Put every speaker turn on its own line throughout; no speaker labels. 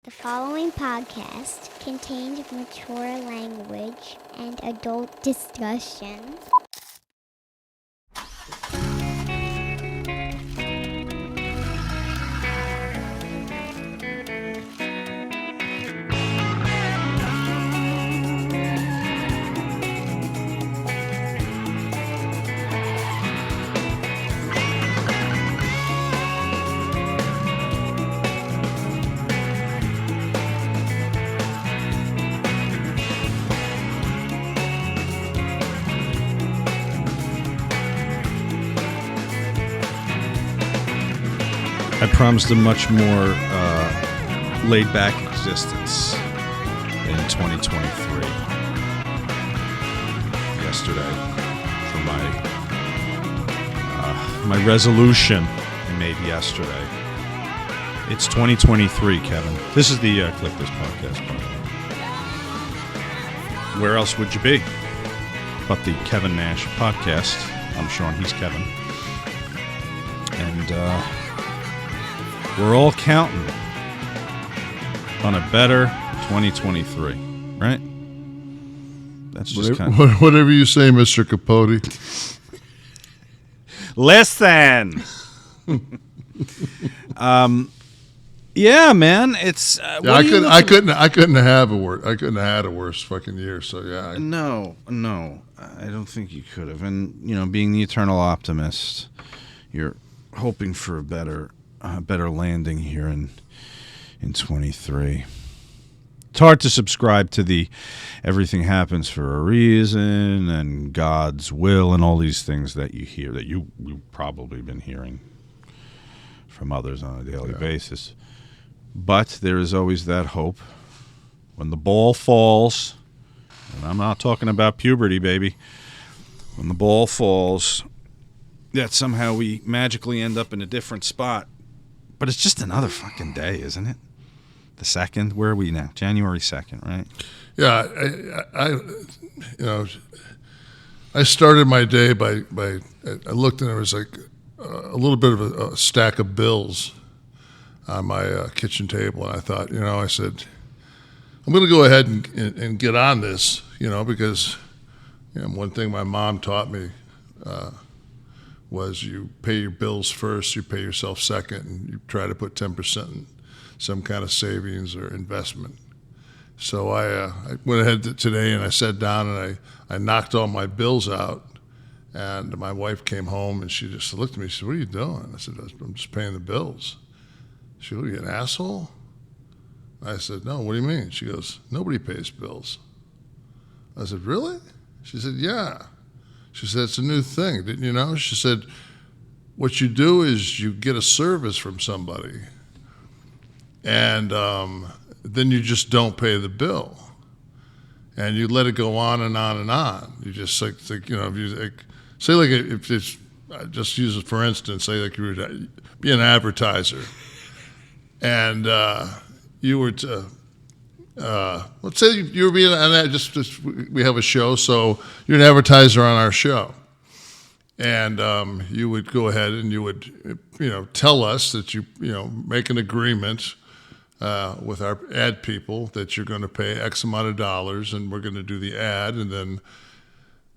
The following podcast contains mature language and adult discussion.
I promised a much more laid-back existence in 2023. Yesterday, for my resolution I made yesterday. It's 2023, Kevin. This is the Kliq This podcast, by the way. Where else would you be but the Kevin Nash podcast? I'm Sean, he's Kevin. And we're all counting on a better 2023, right? That's just kind of...
Whatever you say, Mr. Capote.
Listen. Yeah, man. It's
I couldn't have had a worse fucking year. So yeah.
No, I don't think you could have. And being the eternal optimist, you're hoping for a better landing here in 23. It's hard to subscribe to the everything happens for a reason and God's will and all these things that you hear, that you've probably been hearing from others on a daily basis. But there is always that hope when the ball falls, and I'm not talking about puberty, baby, when the ball falls, that somehow we magically end up in a different spot. But it's just another fucking day, isn't it? The 2nd. Where are we now? January 2nd, right?
Yeah, I started my day by I looked and there was like a little bit of a stack of bills on my kitchen table, and I thought, I said, I'm going to go ahead and get on this, because one thing my mom taught me was you pay your bills first, you pay yourself second, and you try to put 10% in some kind of savings or investment. So I went ahead today and I sat down and I knocked all my bills out, and my wife came home and she just looked at me and said, "What are you doing?" I said, "I'm just paying the bills." She goes, "Are you an asshole?" I said, "No, what do you mean?" She goes, "Nobody pays bills." I said, "Really?" She said, "Yeah." She said, "It's a new thing, didn't you know?" She said, "What you do is you get a service from somebody, and then you just don't pay the bill, and you let it go on and on and on. You just if you say if it's, just use it for instance, say like you were to be an advertiser, and you were to." Let's say you were being we have a show, so you're an advertiser on our show, and you would go ahead and you would tell us that you make an agreement with our ad people that you're going to pay X amount of dollars, and we're going to do the ad, and then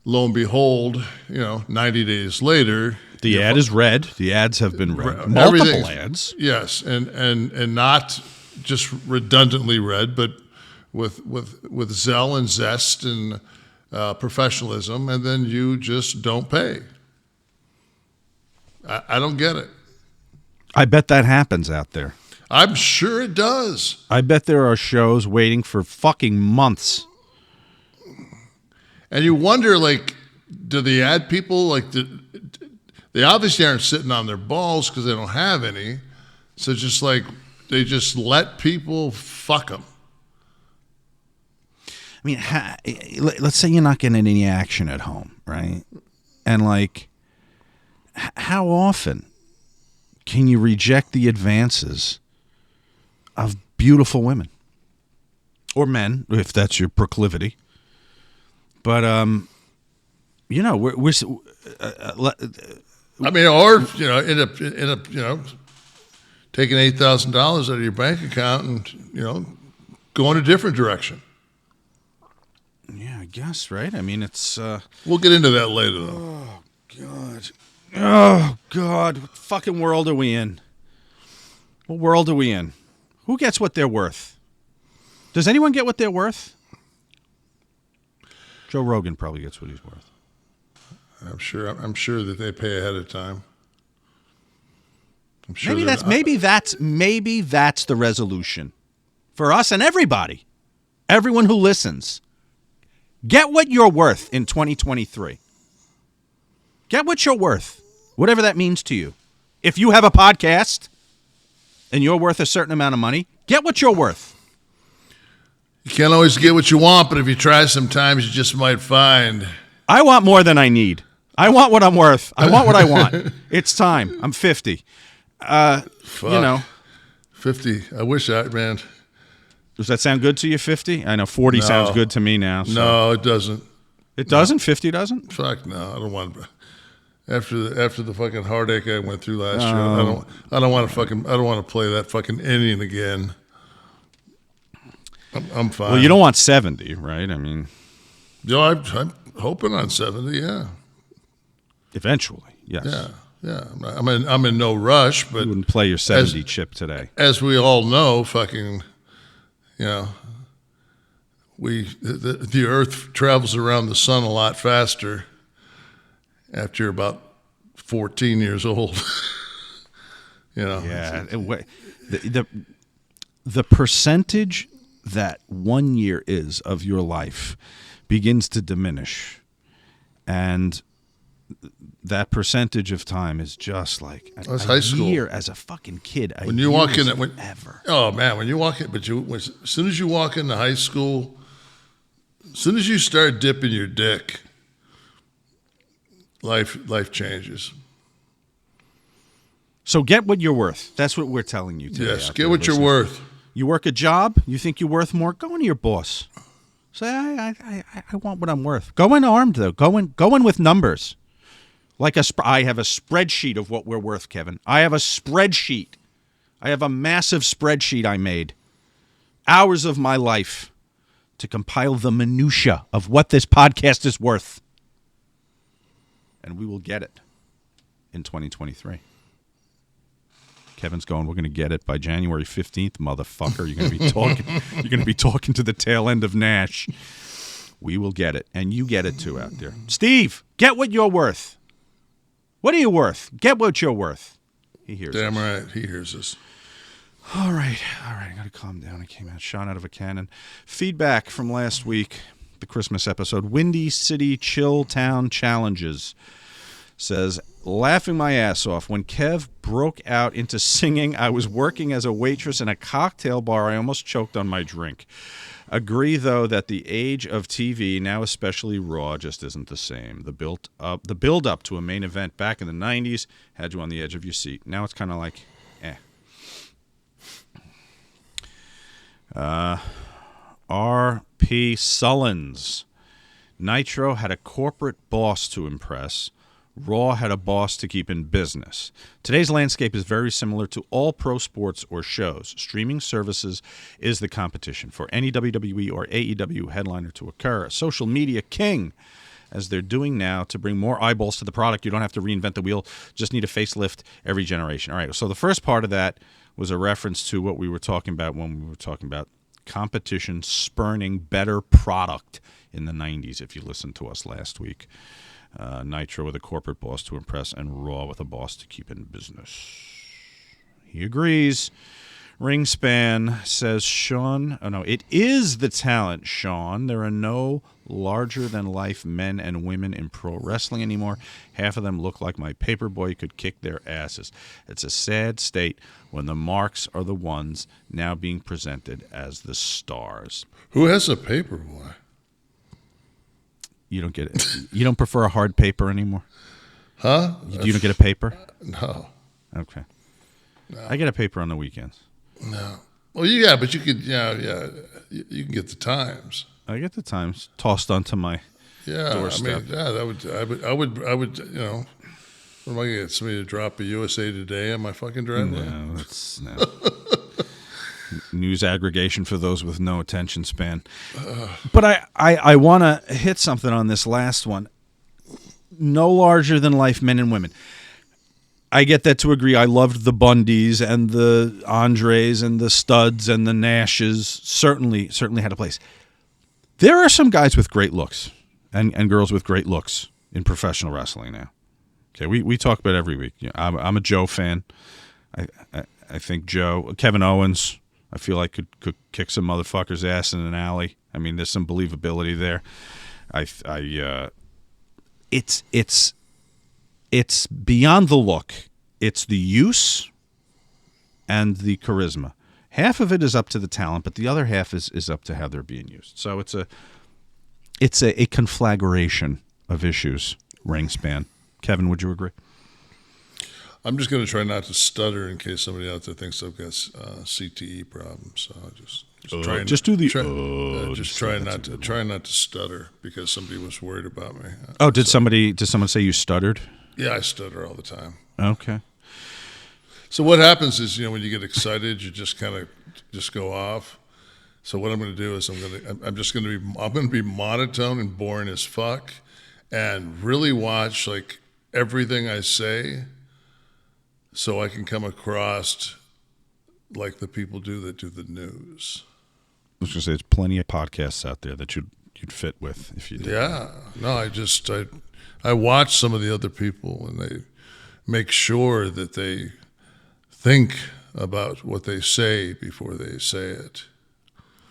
lo and behold, 90 days later,
the ad is read. The ads have been read. Multiple ads.
Yes, and not just redundantly read, but with zeal and zest and professionalism, and then you just don't pay. I don't get it.
I bet that happens out there.
I'm sure it does.
I bet there are shows waiting for fucking months.
And you wonder, do the ad people, they obviously aren't sitting on their balls because they don't have any, so just they just let people fuck them.
I mean, let's say you're not getting any action at home, right? And how often can you reject the advances of beautiful women or men, if that's your proclivity? But
taking $8,000 out of your bank account and, go in a different direction.
Yeah, I guess, right? I mean, it's...
We'll get into that later, though.
Oh, God. Oh, God. What fucking world are we in? What world are we in? Who gets what they're worth? Does anyone get what they're worth? Joe Rogan probably gets what he's worth.
I'm sure that they pay ahead of time. I'm sure
maybe that's the resolution for us and everybody. Everyone who listens. Get what you're worth in 2023. Get what you're worth. Whatever that means to you. If you have a podcast and you're worth a certain amount of money, get what you're worth.
You can't always get what you want, but if you try sometimes, you just might find.
I want more than I need. I want what I'm worth. I want what I want. It's time. I'm 50.
Fuck. 50. I wish man.
Does that sound good to you, 50? I know 40 sounds good to me now. So.
No, it doesn't.
It doesn't? 50 doesn't?
Fuck no. I don't want to. After the fucking heartache I went through last year, I don't want to play that fucking inning again. I'm fine.
Well, you don't want 70, right? I mean,
I'm hoping on 70. Yeah.
Eventually, yes.
Yeah. I'm in no rush, but
you wouldn't play your 70 chip today.
As we all know, fucking, the Earth travels around the sun a lot faster after you're about 14 years old.
Yeah. The percentage that 1 year is of your life begins to diminish, and that percentage of time is just like
that's high school.
Year as a fucking kid.
When you walk in,
ever.
Oh man, when you walk in, as soon as you walk into high school, as soon as you start dipping your dick, life changes.
So get what you're worth. That's what we're telling you today.
Yes, get what you're worth.
You work a job, you think you're worth more, go into your boss. Say, I want what I'm worth. Go in armed, though. Go in with numbers. I have a spreadsheet of what we're worth, Kevin. I have a spreadsheet. I have a massive spreadsheet I made. Hours of my life to compile the minutia of what this podcast is worth. And we will get it in 2023. Kevin's going, we're going to get it by January 15th, motherfucker. You're going to be talking. You're going to be talking to the tail end of Nash. We will get it, and you get it too out there. Steve, get what you're worth. What are you worth? Get what you're worth. He hears us.
Damn right, he hears us.
All right. I got to calm down. I came out shot out of a cannon. Feedback from last week, the Christmas episode. Windy City Chill Town Challenges. Says, laughing my ass off. When Kev broke out into singing, I was working as a waitress in a cocktail bar. I almost choked on my drink. Agree, though, that the age of TV, now especially Raw, just isn't the same. The build-up to a main event back in the 90s had you on the edge of your seat. Now it's kind of like, R.P. Sullins. Nitro had a corporate boss to impress. Raw had a boss to keep in business. Today's landscape is very similar to all pro sports or shows. Streaming services is the competition for any WWE or AEW headliner to occur. A social media king, as they're doing now, to bring more eyeballs to the product. You don't have to reinvent the wheel. Just need a facelift every generation. All right, so the first part of that was a reference to what we were talking about when we were talking about competition spurning better product in the 90s, if you listened to us last week. Nitro with a corporate boss to impress, and Raw with a boss to keep in business. He agrees. Ringspan says, Sean, it is the talent, Sean. There are no larger-than-life men and women in pro wrestling anymore. Half of them look like my paperboy could kick their asses. It's a sad state when the marks are the ones now being presented as the stars.
Who has a paperboy?
You don't get it. You don't prefer a hard paper anymore?
Huh?
You don't get a paper?
No.
Okay. No. I get a paper on the weekends.
No. Well, yeah, but you could, you can get the Times.
I get the Times tossed onto my doorstep.
I mean, I would, What am I going to get? Somebody to drop a USA Today on my fucking driveway?
No, that's no. News aggregation for those with no attention span. But I want to hit something on this last one. No larger than life men and women. I get that to agree. I loved the Bundys and the Andres and the Studs and the Nashes. Certainly had a place. There are some guys with great looks and girls with great looks in professional wrestling now. Okay, we talk about it every week. You know, I'm a Joe fan. I think Kevin Owens, I feel like could kick some motherfucker's ass in an alley. I mean, there's some believability there. It's beyond the look. It's the use and the charisma. Half of it is up to the talent, but the other half is up to how they're being used. So it's a conflagration of issues. Ring span. Kevin, would you agree?
I'm just going to try not to stutter in case somebody out there thinks I've got CTE problems. So try not to stutter because somebody was worried about me.
Did someone say you stuttered?
Yeah, I stutter all the time.
Okay.
So what happens is, when you get excited, you just kind of just go off. So what I'm going to do is I'm going to be monotone and boring as fuck, and really watch like everything I say, so I can come across like the people do that do the news.
I was going to say, there's plenty of podcasts out there that you'd fit with if you did.
Yeah. No, I watch some of the other people, and they make sure that they think about what they say before they say it.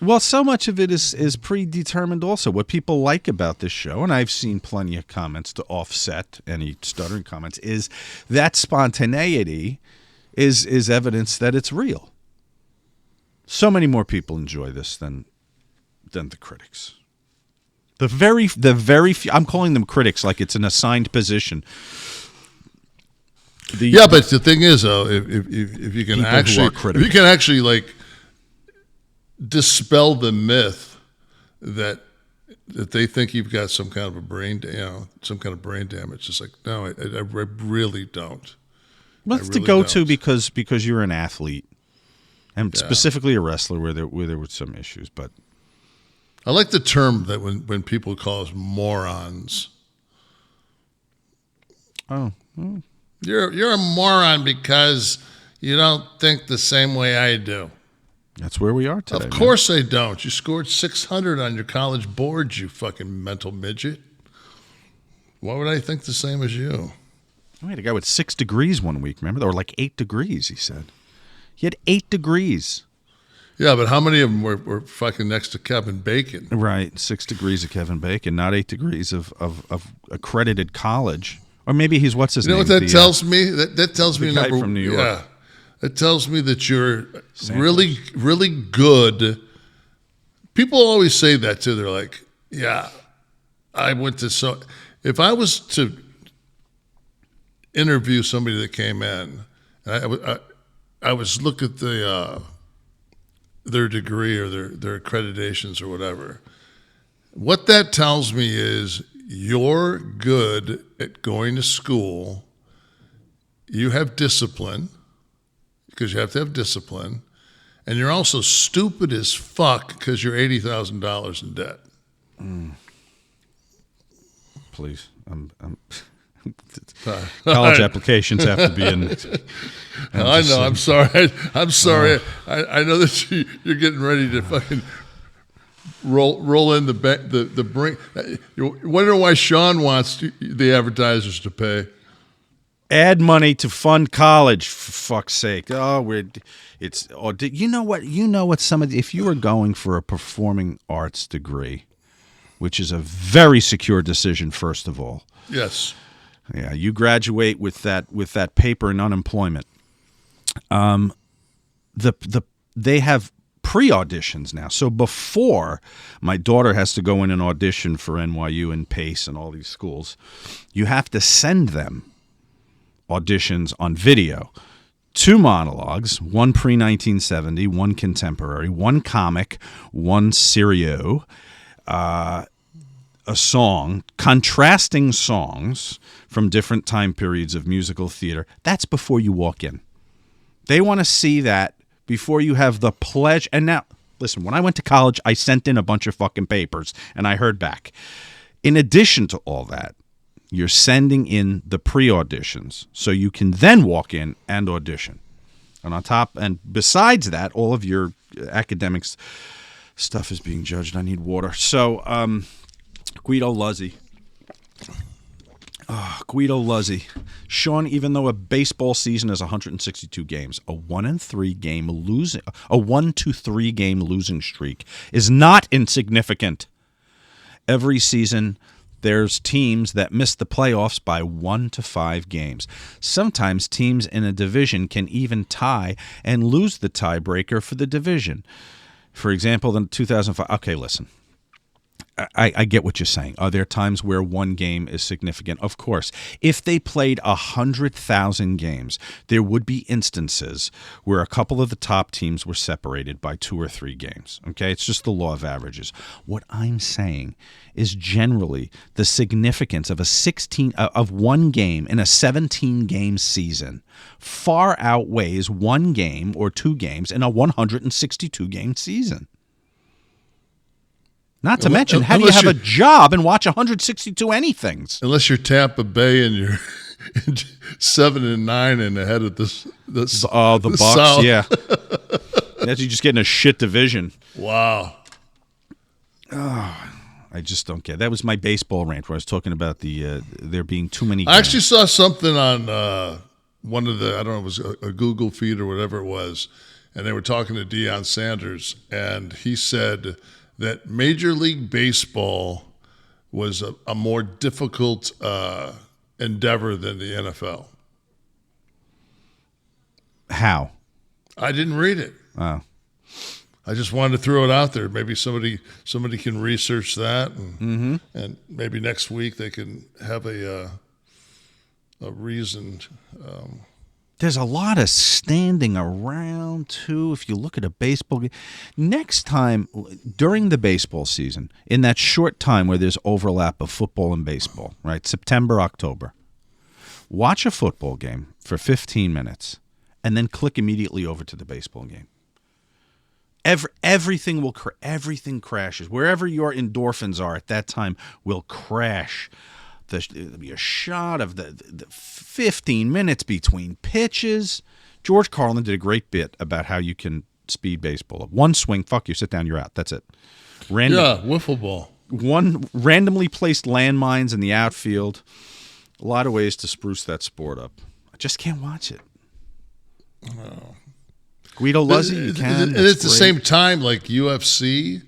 Well, so much of it is predetermined also. What people like about this show, and I've seen plenty of comments to offset any stuttering comments, is that spontaneity is evidence that it's real. So many more people enjoy this than the critics. The very few, I'm calling them critics like it's an assigned position.
But the thing is, though, if you can actually like dispel the myth that they think you've got some kind of a brain damage. It's like, no, I really don't.
Well, it's the go-to because you're an athlete, and specifically a wrestler where there were some issues. But
I like the term that when people call us morons.
Oh.
You're a moron because you don't think the same way I do.
That's where we are today.
Of course I don't. You scored 600 on your college board, you fucking mental midget. Why would I think the same as you?
We had a guy with 6 degrees one week, remember? Or like 8 degrees, he said. He had 8 degrees.
Yeah, but how many of them were fucking next to Kevin Bacon?
Right, 6 degrees of Kevin Bacon, not 8 degrees of accredited college. Or maybe he's, what's his name?
You know what that tells me? That tells me,
guy from New York.
Yeah. It tells me that you're really, really good. People always say that too. They're like, yeah, I went to if I was to interview somebody that came in, I was look at their degree or their accreditations or whatever. What that tells me is you're good at going to school. You have discipline. Because you have to have discipline, and you're also stupid as fuck because you're $80,000 in debt.
Please, college applications have to be in.
I know. I'm sorry. I'm sorry. I know that you're getting ready to fucking roll in the brink. You wonder why Sean wants the advertisers to pay.
Add money to fund college, for fuck's sake. You know what? If you were going for a performing arts degree, which is a very secure decision, first of all.
Yes.
Yeah, you graduate with that paper in unemployment. They have pre-auditions now. So before my daughter has to go in and audition for NYU and Pace and all these schools, you have to send them auditions on video, 2 monologues, one pre-1970, one contemporary, one comic, one serio, a song, contrasting songs from different time periods of musical theater, that's before you walk in. They want to see that before you have the pleasure. And now, listen, when I went to college, I sent in a bunch of fucking papers, and I heard back. In addition to all that, you're sending in the pre-auditions so you can then walk in and audition. And on top, and besides that, all of your academics stuff is being judged. I need water. So, Guido Luzzi. Guido Luzzi. Sean, even though a baseball season is 162 games, a 1-3 game losing streak is not insignificant. Every season, there's teams that miss the playoffs by 1 to 5 games. Sometimes teams in a division can even tie and lose the tiebreaker for the division. For example, in 2005. Okay, listen. I get what you're saying. Are there times where one game is significant? Of course. If they played 100,000 games, there would be instances where a couple of the top teams were separated by 2 or 3 games. Okay? It's just the law of averages. What I'm saying is generally the significance of one game in a 17-game season far outweighs one game or 2 games in a 162-game season. Not to mention, how do you have a job and watch 162 anythings?
Unless you're Tampa Bay and you're 7-9 and ahead of the
Bucks,
South.
Yeah. That's you just getting a shit division.
Wow.
I just don't get it. That was my baseball rant where I was talking about there being too many games.
I actually saw something on one of the, I don't know, it was a Google feed or whatever it was, and they were talking to Deion Sanders, and he said that Major League Baseball was a more difficult endeavor than the NFL.
How?
I didn't read it.
Oh.
I just wanted to throw it out there. Maybe somebody can research that, and maybe next week they can have a reasoned.
There's a lot of standing around, too, if you look at a baseball game. Next time, during the baseball season, in that short time where there's overlap of football and baseball, right, September, October, watch a football game for 15 minutes and then click immediately over to the baseball game. Everything crashes. Wherever your endorphins are at that time will crash. There'll be a shot of the 15 minutes between pitches. George Carlin did a great bit about how you can speed baseball. One swing, fuck you, sit down, you're out. That's it.
Wiffle ball.
One randomly placed landmines in the outfield. A lot of ways to spruce that sport up. I just can't watch it.
Oh.
Guido Luzzi, you can.
And at the same time, like UFC.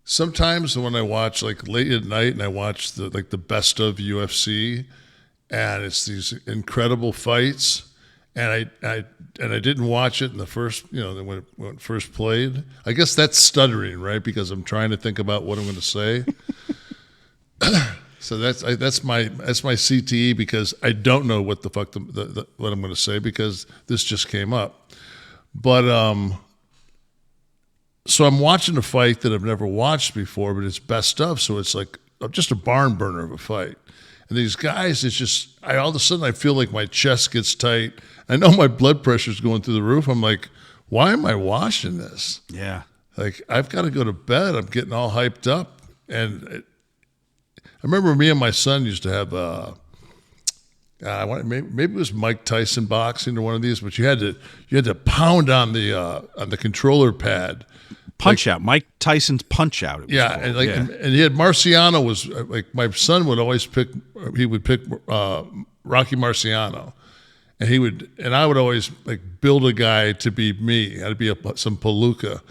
Sometimes when I watch like late at night and I watch the best of UFC, and it's these incredible fights, and I didn't watch it in the first, when it first played. I guess that's stuttering, right? Because I'm trying to think about what I'm going to say. So that's my CTE, because I don't know what the fuck what I'm going to say, because this just came up. But so I'm watching a fight that I've never watched before, but it's best of, so it's like just a barn burner of a fight. And these guys, it's just, all of a sudden I feel like my chest gets tight. I know my blood pressure's going through the roof. I'm like, why am I watching this?
Yeah.
Like, I've got to go to bed. I'm getting all hyped up. And I remember me and my son used to have, maybe it was Mike Tyson boxing or one of these, but you had to pound on the controller pad.
Punch Out, Mike Tyson's Punch Out.
Yeah, and and he had Marciano was like, my son would always pick. He would pick Rocky Marciano, and I would always like build a guy to be me. I'd be some palooka, and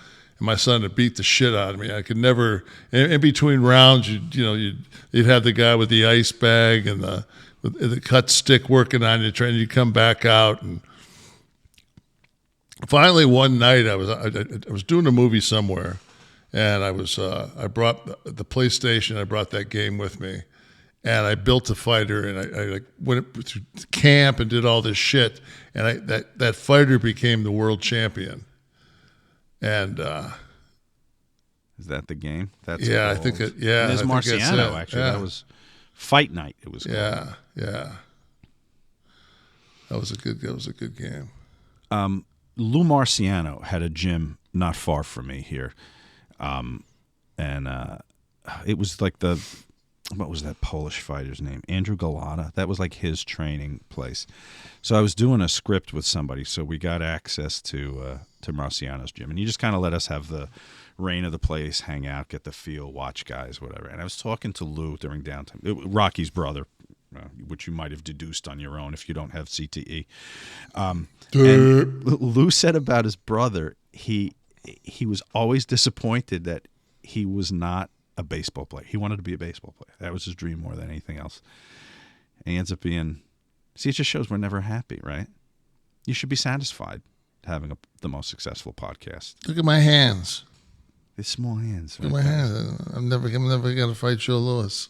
my son would beat the shit out of me. I could never. In between rounds, you'd have the guy with the ice bag and the cut stick working on you, trying to come back out. And finally, one night I was doing a movie somewhere, and I brought the PlayStation. I brought that game with me, and I built a fighter, and I went through camp and did all this shit, and that fighter became the world champion. And
Is that the game? That's
I
called.
think it. Yeah,
And there's
I think that's
Marciano.
it.
Actually,
Yeah.
that was Fight Night. It was called.
Yeah. That was a good game.
Lou Marciano had a gym not far from me here, and it was like what was that Polish fighter's name? Andrew Galata. That was like his training place. So I was doing a script with somebody, so we got access to Marciano's gym, and he just kind of let us have the reign of the place, hang out, get the feel, watch guys, whatever. And I was talking to Lou during downtime, Rocky's brother, which you might have deduced on your own if you don't have CTE. And Lou said about his brother, he was always disappointed that he was not a baseball player. He wanted to be a baseball player. That was his dream more than anything else. And he ends up being... See, it just shows we're never happy, right? You should be satisfied having the most successful podcast.
Look at my hands.
These small hands.
Look at my hands. I'm never going to fight Joe Louis.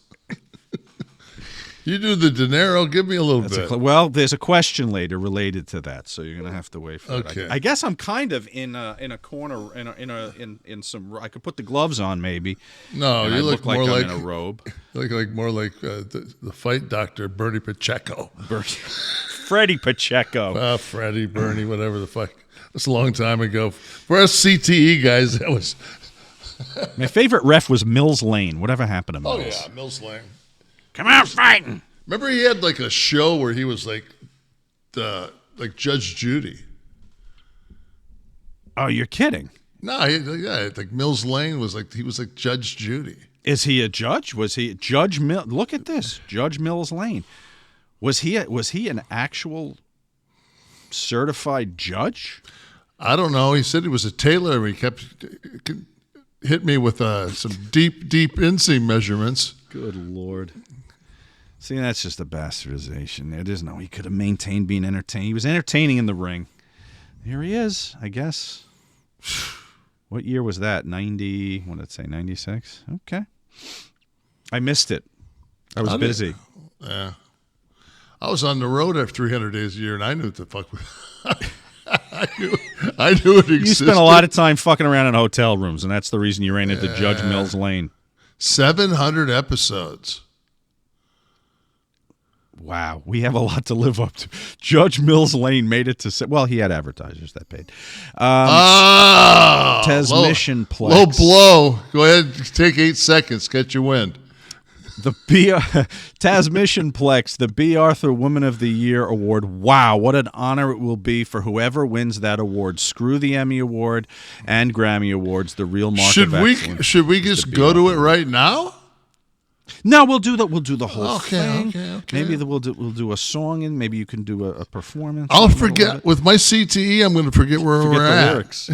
You do the De Niro. Give me a little bit.
Well, there's a question later related to that, so you're gonna have to wait for
it.
I guess I'm kind of in a corner in some. I could put the gloves on maybe.
No, you look more like
I'm in a robe.
You look more like the fight doctor Bernie Pacheco.
Freddie Pacheco.
Bernie, whatever the fuck. That's a long time ago. For us CTE guys, that was.
My favorite ref was Mills Lane. Whatever happened to Mills?
Oh yeah, Mills Lane.
Come out fighting.
Remember he had like a show where he was like Judge Judy.
Oh, you're kidding.
No, like Mills Lane was like Judge Judy.
Is he a judge? Was he Judge Mills? Look at this, Judge Mills Lane. Was he an actual certified judge?
I don't know. He said he was a tailor. He kept hit me with some deep inseam measurements.
Good Lord. See, that's just a bastardization. It is he could have maintained being entertaining. He was entertaining in the ring. Here he is, I guess. What year was that? 90, what did it say, 96? Okay. I missed it. I was busy.
Yeah. I was on the road after 300 days a year, and I knew what the fuck was... I knew it existed.
You spent a lot of time fucking around in hotel rooms, and that's the reason you ran into Judge Mills Lane.
700 episodes.
Wow, we have a lot to live up to. Judge Mills Lane made it to... Well, he had advertisers that paid. Tasmission Plex.
Low blow. Go ahead, take 8 seconds. Get your wind.
The Tasmission Plex, the B. Arthur Woman of the Year Award. Wow, what an honor it will be for whoever wins that award. Screw the Emmy Award and Grammy Awards, the real mark of excellence.
Should we just go to it right now?
No, we'll do the whole thing.
Okay.
Maybe we'll do a song, and maybe you can do a performance.
I'll forget with my CTE. I'm going to forget where we're at.
Lyrics.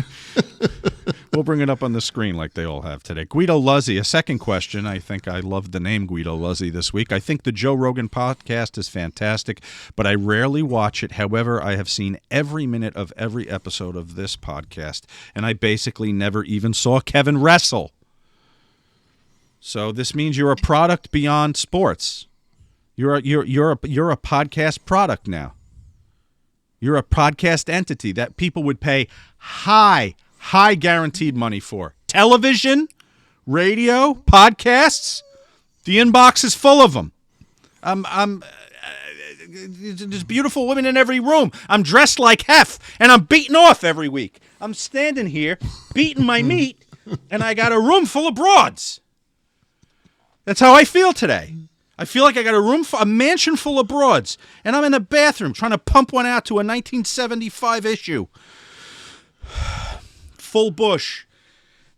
We'll bring it up on the screen like they all have today. Guido Luzzi, a second question. I think I love the name Guido Luzzi this week. I think the Joe Rogan podcast is fantastic, but I rarely watch it. However, I have seen every minute of every episode of this podcast, and I basically never even saw Kevin wrestle. So this means you're a product beyond sports. You're a podcast product now. You're a podcast entity that people would pay high guaranteed money for. Television, radio, podcasts. The inbox is full of them. There's beautiful women in every room. I'm dressed like Hef, and I'm beating off every week. I'm standing here beating my meat, and I got a room full of broads. That's how I feel today. I feel like I got a mansion full of broads, and I'm in the bathroom trying to pump one out to a 1975 issue. Full bush.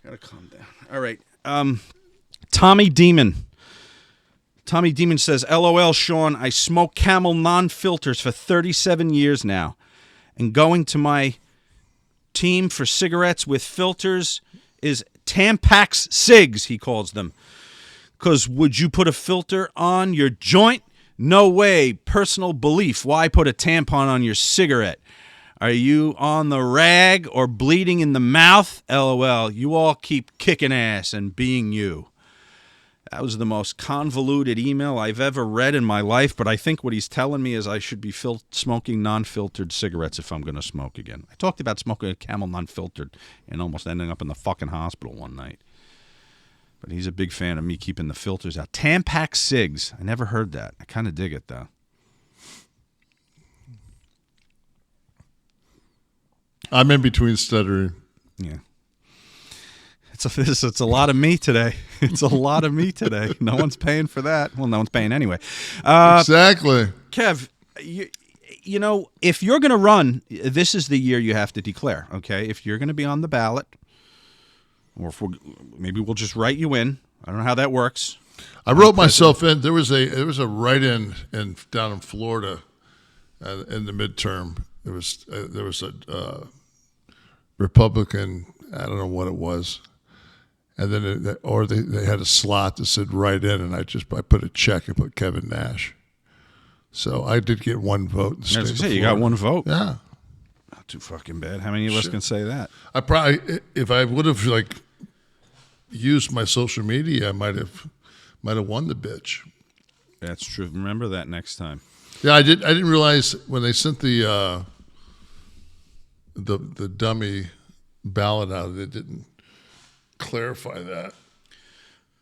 Gotta calm down. All right. Tommy Demon. Tommy Demon says, LOL, Sean, I smoke Camel non-filters for 37 years now, and going to my team for cigarettes with filters is Tampax Cigs, he calls them. Because would you put a filter on your joint? No way. Personal belief. Why put a tampon on your cigarette? Are you on the rag or bleeding in the mouth? LOL. You all keep kicking ass and being you. That was the most convoluted email I've ever read in my life, but I think what he's telling me is I should be smoking non-filtered cigarettes if I'm going to smoke again. I talked about smoking a Camel non-filtered and almost ending up in the fucking hospital one night. But he's a big fan of me keeping the filters out. Tampax Cigs. I never heard that. I kind of dig it, though.
I'm in between stuttering.
Yeah. It's a lot of me today. It's a lot of me today. No one's paying for that. Well, no one's paying anyway.
Exactly.
Kev, you know, if you're going to run, this is the year you have to declare, okay? If you're going to be on the ballot, or if maybe we'll just write you in. I don't know how that works.
I wrote myself in. There was a write-in down in Florida in the midterm. There was a Republican. I don't know what it was, and then they had a slot that said write in, and I put a check and put Kevin Nash. So I did get one vote. In the state of Florida.
You got one vote.
Yeah,
not too fucking bad. How many of us can say that?
I probably, if I would have used my social media, I might have won the bitch.
That's true. Remember that next time.
Yeah, I didn't realize when they sent the dummy ballot out, they didn't clarify that.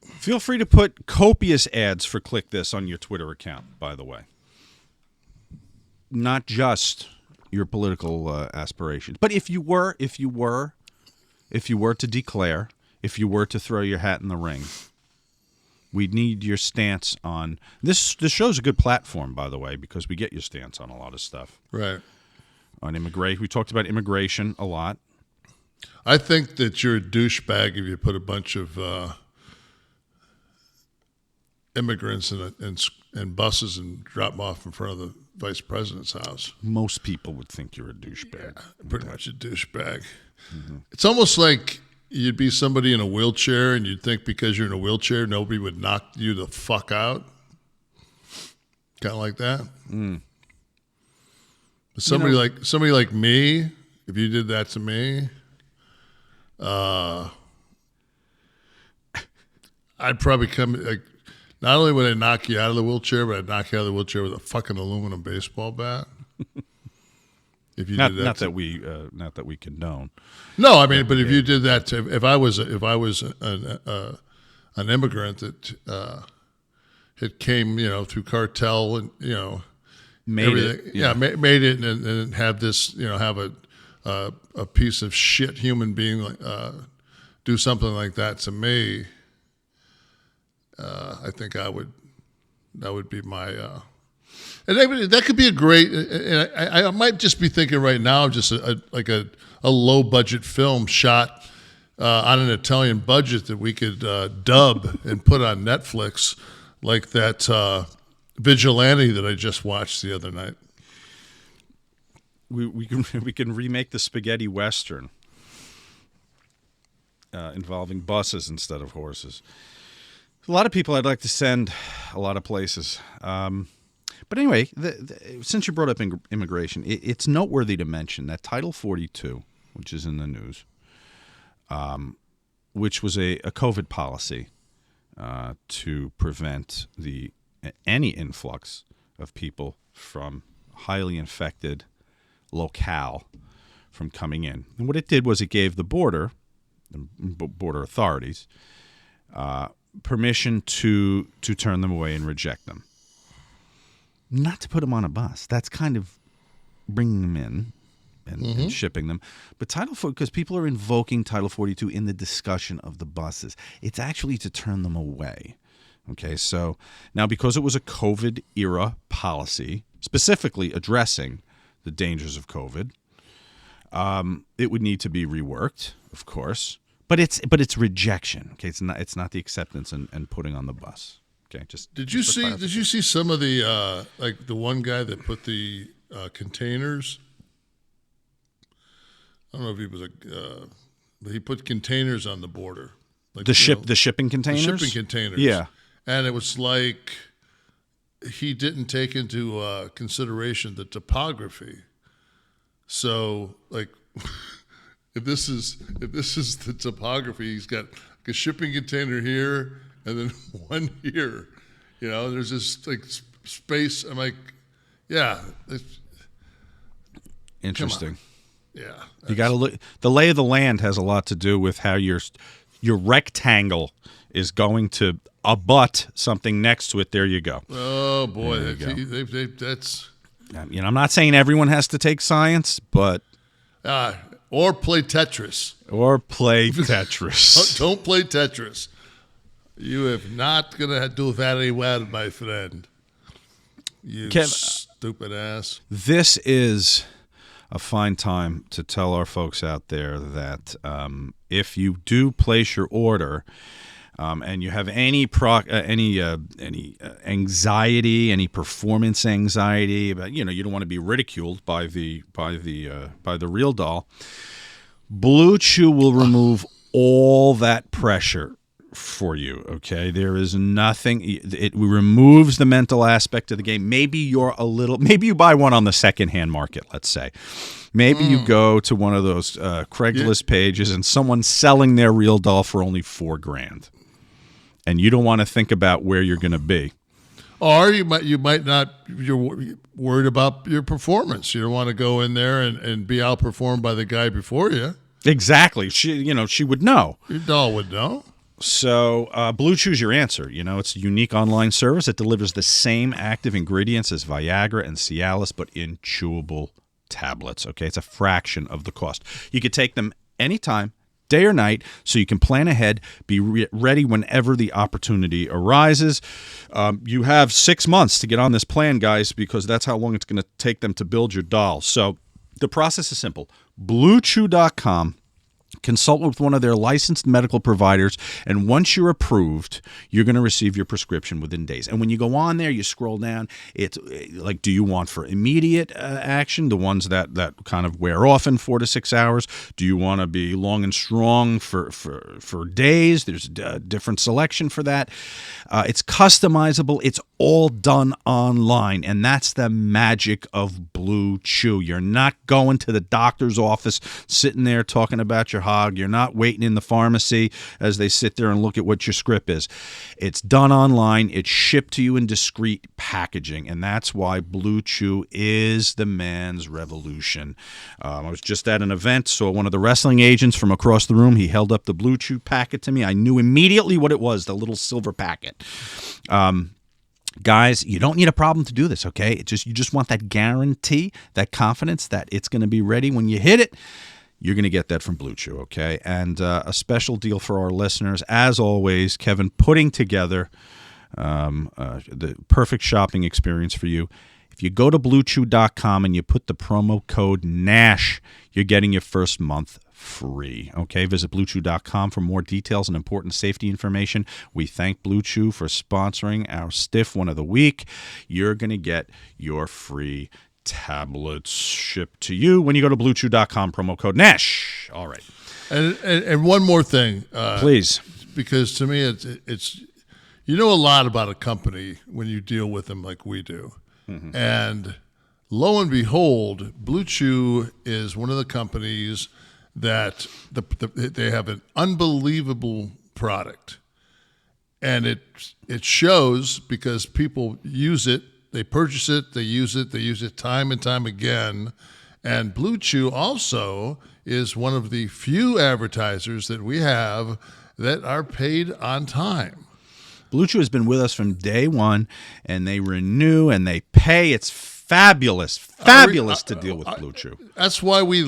Feel free to put copious ads for Kliq This on your Twitter account, by the way. Not just your political aspirations, but if you were to declare, if you were to throw your hat in the ring, we'd need your stance on this. This show's a good platform, by the way, because we get your stance on a lot of stuff.
Right.
On immigration, we talked about immigration a lot.
I think that you're a douchebag if you put a bunch of immigrants in buses and drop them off in front of the vice president's house.
Most people would think you're a douchebag.
Yeah, pretty much a douchebag. Mm-hmm. It's almost like you'd be somebody in a wheelchair, and you'd think because you're in a wheelchair, nobody would knock you the fuck out. Kind of like that.
Mm.
Somebody like me, if you did that to me, I'd probably come like. Not only would I knock you out of the wheelchair, but I'd knock you out of the wheelchair with a fucking aluminum baseball bat. If you did that,
not that we condone.
No, I mean, but if you did that, if I was an immigrant that it came, through cartel and
made
everything,
it,
made it, and have this, have a piece of shit human being do something like that to me. I think that would be my, and that could be a great. And I might just be thinking right now, just a low budget film shot on an Italian budget that we could dub and put on Netflix, like that Vigilante that I just watched the other night.
We can remake the spaghetti western involving buses instead of horses. A lot of people I'd like to send a lot of places. But anyway, since you brought up immigration, it's noteworthy to mention that Title 42, which is in the news, which was a COVID policy to prevent any influx of people from highly infected locale from coming in. And what it did was it gave the border authorities, permission to turn them away and reject them. Not to put them on a bus. That's kind of bringing them in and shipping them. But Title 4, because people are invoking Title 42 in the discussion of the buses, it's actually to turn them away. Okay, so now because it was a COVID-era policy, specifically addressing the dangers of COVID, it would need to be reworked, of course. But it's rejection. Okay, it's not the acceptance and putting on the bus. Okay,
did you see some of the like the one guy that put the containers? I don't know if he was but he put containers on the border. Like
the shipping containers.
The shipping containers.
Yeah, and
it was like he didn't take into consideration the topography. So like. If this is the topography, he's got a shipping container here and then one here. There's this like space. I'm like, yeah.
Interesting.
Yeah.
You got to look. The lay of the land has a lot to do with how your rectangle is going to abut something next to it, there you go.
Oh boy,
that's. I'm not saying everyone has to take science, but
or play Tetris.
Don't play
Tetris. You have not gonna do very well, my friend. You stupid ass.
This is a fine time to tell our folks out there that if you do place your order and you have any anxiety, any performance anxiety, but you don't want to be ridiculed by the real doll, Blue Chew will remove all that pressure for you. Okay, there is nothing. It removes the mental aspect of the game. Maybe you buy one on the secondhand market. Let's say, maybe you go to one of those Craigslist pages and someone's selling their real doll for only $4,000, and you don't want to think about where you're going to be.
Or you might not. You're worried about your performance. You don't want to go in there and be outperformed by the guy before you.
Exactly. She would know.
Your doll would know.
So Blue Chew's your answer. It's a unique online service. It delivers the same active ingredients as Viagra and Cialis, but in chewable tablets. Okay, it's a fraction of the cost. You could take them anytime, day or night, so you can plan ahead, be ready whenever the opportunity arises. You have 6 months to get on this plan, guys, because that's how long it's going to take them to build your doll. So the process is simple. BlueChew.com. Consult with one of their licensed medical providers, and once you're approved, you're going to receive your prescription within days. And when you go on there, you scroll down, it's like, do you want for immediate action, the ones that kind of wear off in 4 to 6 hours? Do you want to be long and strong for days? There's a different selection for that. It's customizable. It's all done online, and that's the magic of Blue Chew. You're not going to the doctor's office, sitting there talking about your hog. You're not waiting in the pharmacy as they sit there and look at what your script is. It's done online. It's shipped to you in discreet packaging, and that's why Blue Chew is the man's revolution. I was just at an event, saw one of the wrestling agents from across the room. He held up the Blue Chew packet to me. I knew immediately what it was, the little silver packet. Guys, you don't need a problem to do this, okay? You just want that guarantee, that confidence that it's going to be ready when you hit it. You're going to get that from Blue Chew, okay? And a special deal for our listeners. As always, Kevin putting together the perfect shopping experience for you. If you go to BlueChew.com and you put the promo code NASH, you're getting your first month free. Okay, visit BlueChew.com for more details and important safety information. We thank Blue Chew for sponsoring our Stiff One of the Week. You're going to get your free tablets shipped to you when you go to BlueChew.com, promo code NASH. All right.
And one more thing.
Please.
Because to me, it's you know a lot about a company when you deal with them like we do. Mm-hmm. And lo and behold, Blue Chew is one of the companies that they have an unbelievable product. And it shows because people use it, they purchase it, they use it time and time again. And Blue Chew also is one of the few advertisers that we have that are paid on time.
Blue Chew has been with us from day one, and they renew and they pay. It's fabulous to deal with Blue Chew.
That's why we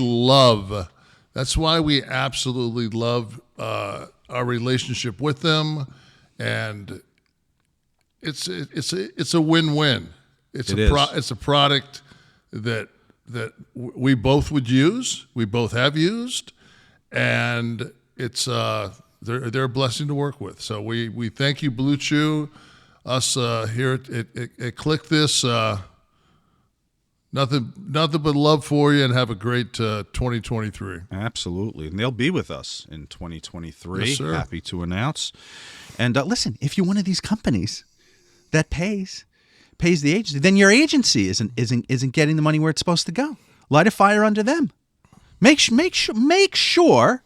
absolutely love our relationship with them, and it's a win-win. It's a product that we both would use, we both have used, and it's they're a blessing to work with. So we thank you, Blue Chew. Us here at Kliq This. Nothing but love for you, and have a great 2023.
Absolutely. And they'll be with us in 2023.
Yes, sir.
Happy to announce. And listen, if you're one of these companies that pays the agency, then your agency isn't getting the money where it's supposed to go. Light a fire under them. Make sure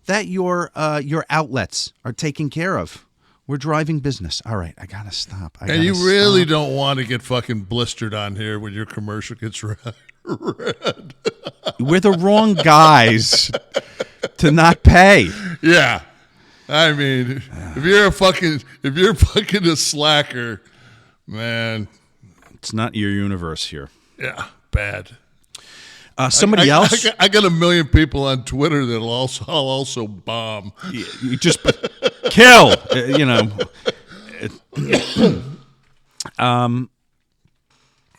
that your outlets are taken care of. We're driving business. All right, I gotta stop.
And you really don't want to get fucking blistered on here when your commercial gets red.
We're the wrong guys to not pay.
Yeah. I mean, if you're fucking a slacker, man,
it's not your universe here.
Yeah, bad.
Somebody else.
I got 1 million people on Twitter that'll also bomb.
You just kill.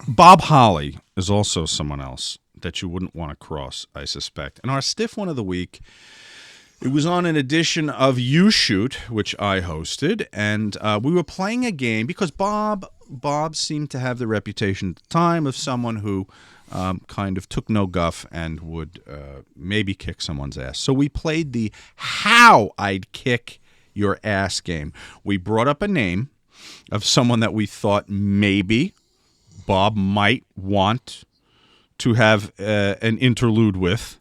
Bob Holly is also someone else that you wouldn't want to cross, I suspect. And our stiff one of the week, it was on an edition of You Shoot, which I hosted, and we were playing a game because Bob seemed to have the reputation at the time of someone who kind of took no guff and would maybe kick someone's ass. So we played the How I'd Kick Your Ass game. We brought up a name of someone that we thought maybe Bob might want to have an interlude with.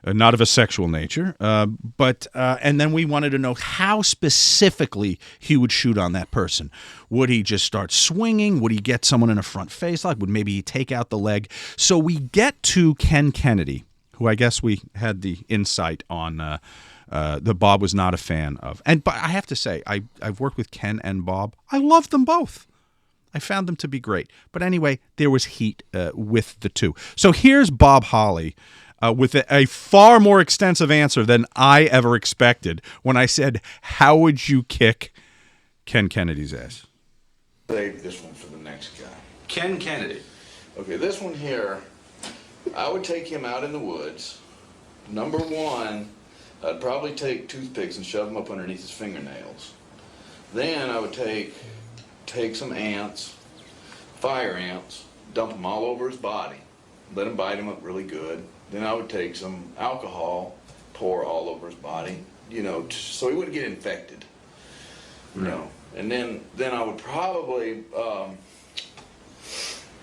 Not of a sexual nature, but and then we wanted to know how specifically he would shoot on that person. Would he just start swinging? Would he get someone in a front face? Like, would maybe he take out the leg? So we get to Ken Kennedy, who I guess we had the insight on that Bob was not a fan of. But I have to say, I've worked with Ken and Bob. I love them both. I found them to be great. But anyway, there was heat with the two. So here's Bob Holly. With a far more extensive answer than I ever expected when I said, how would you kick Ken Kennedy's ass?
Save this one for the next guy.
Ken Kennedy.
Okay, this one here, I would take him out in the woods. Number one, I'd probably take toothpicks and shove them up underneath his fingernails. Then I would take some ants, fire ants, dump them all over his body, let him bite him up really good. Then I would take some alcohol, pour all over his body, so he wouldn't get infected, And then I would probably,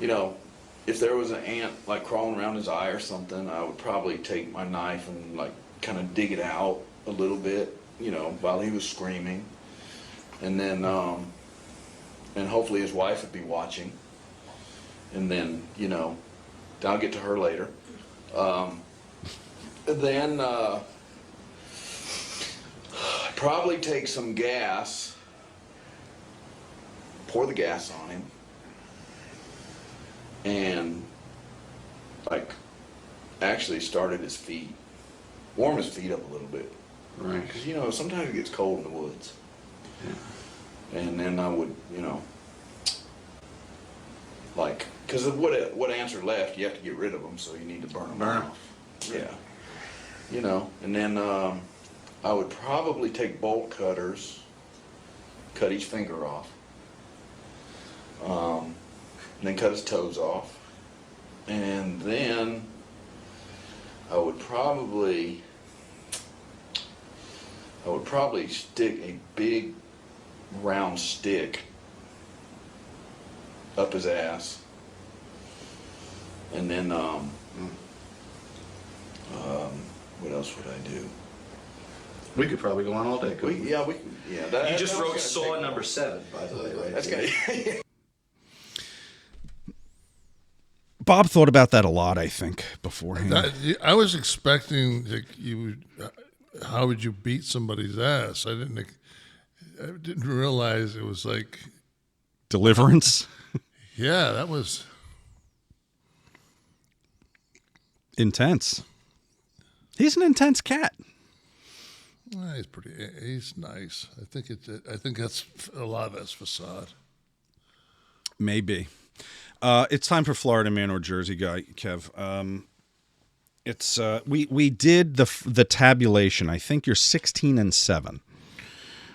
if there was an ant like crawling around his eye or something, I would probably take my knife and like kind of dig it out a little bit, while he was screaming. And then, and hopefully his wife would be watching. And then, I'll get to her later. Then probably take some gas, pour the gas on him, and actually start at his feet, warm his feet up a little bit,
Right.
Because sometimes it gets cold in the woods. Yeah. And then I would, because what ants are left, you have to get rid of them, so you need to burn them off. Yeah. And then I would probably take bolt cutters, cut each finger off, and then cut his toes off. And then I would probably stick a big round stick up his ass. And then, what else would I do?
We could probably go on all day.
You
just wrote Saw number 7, by the way, right?
That's good.
Bob thought about that a lot, I think, beforehand.
I was expecting that how would you beat somebody's ass? I didn't realize it was like
Deliverance.
Yeah, that was
intense. He's an intense cat.
He's nice. I think that's a lot of that's facade.
Maybe. It's time for Florida man or Jersey guy, Kev. It's we did the tabulation. I think you're 16-7,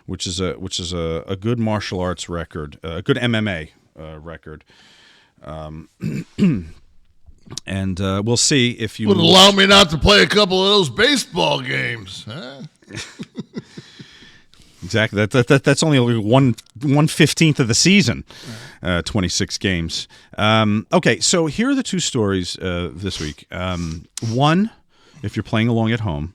which is a good martial arts record, a good MMA record. And we'll see if you
would allow me not to play a couple of those baseball games, huh?
Exactly. That's only 1/15 of the season, 26 games. Okay, so here are the two stories this week. One, if you're playing along at home,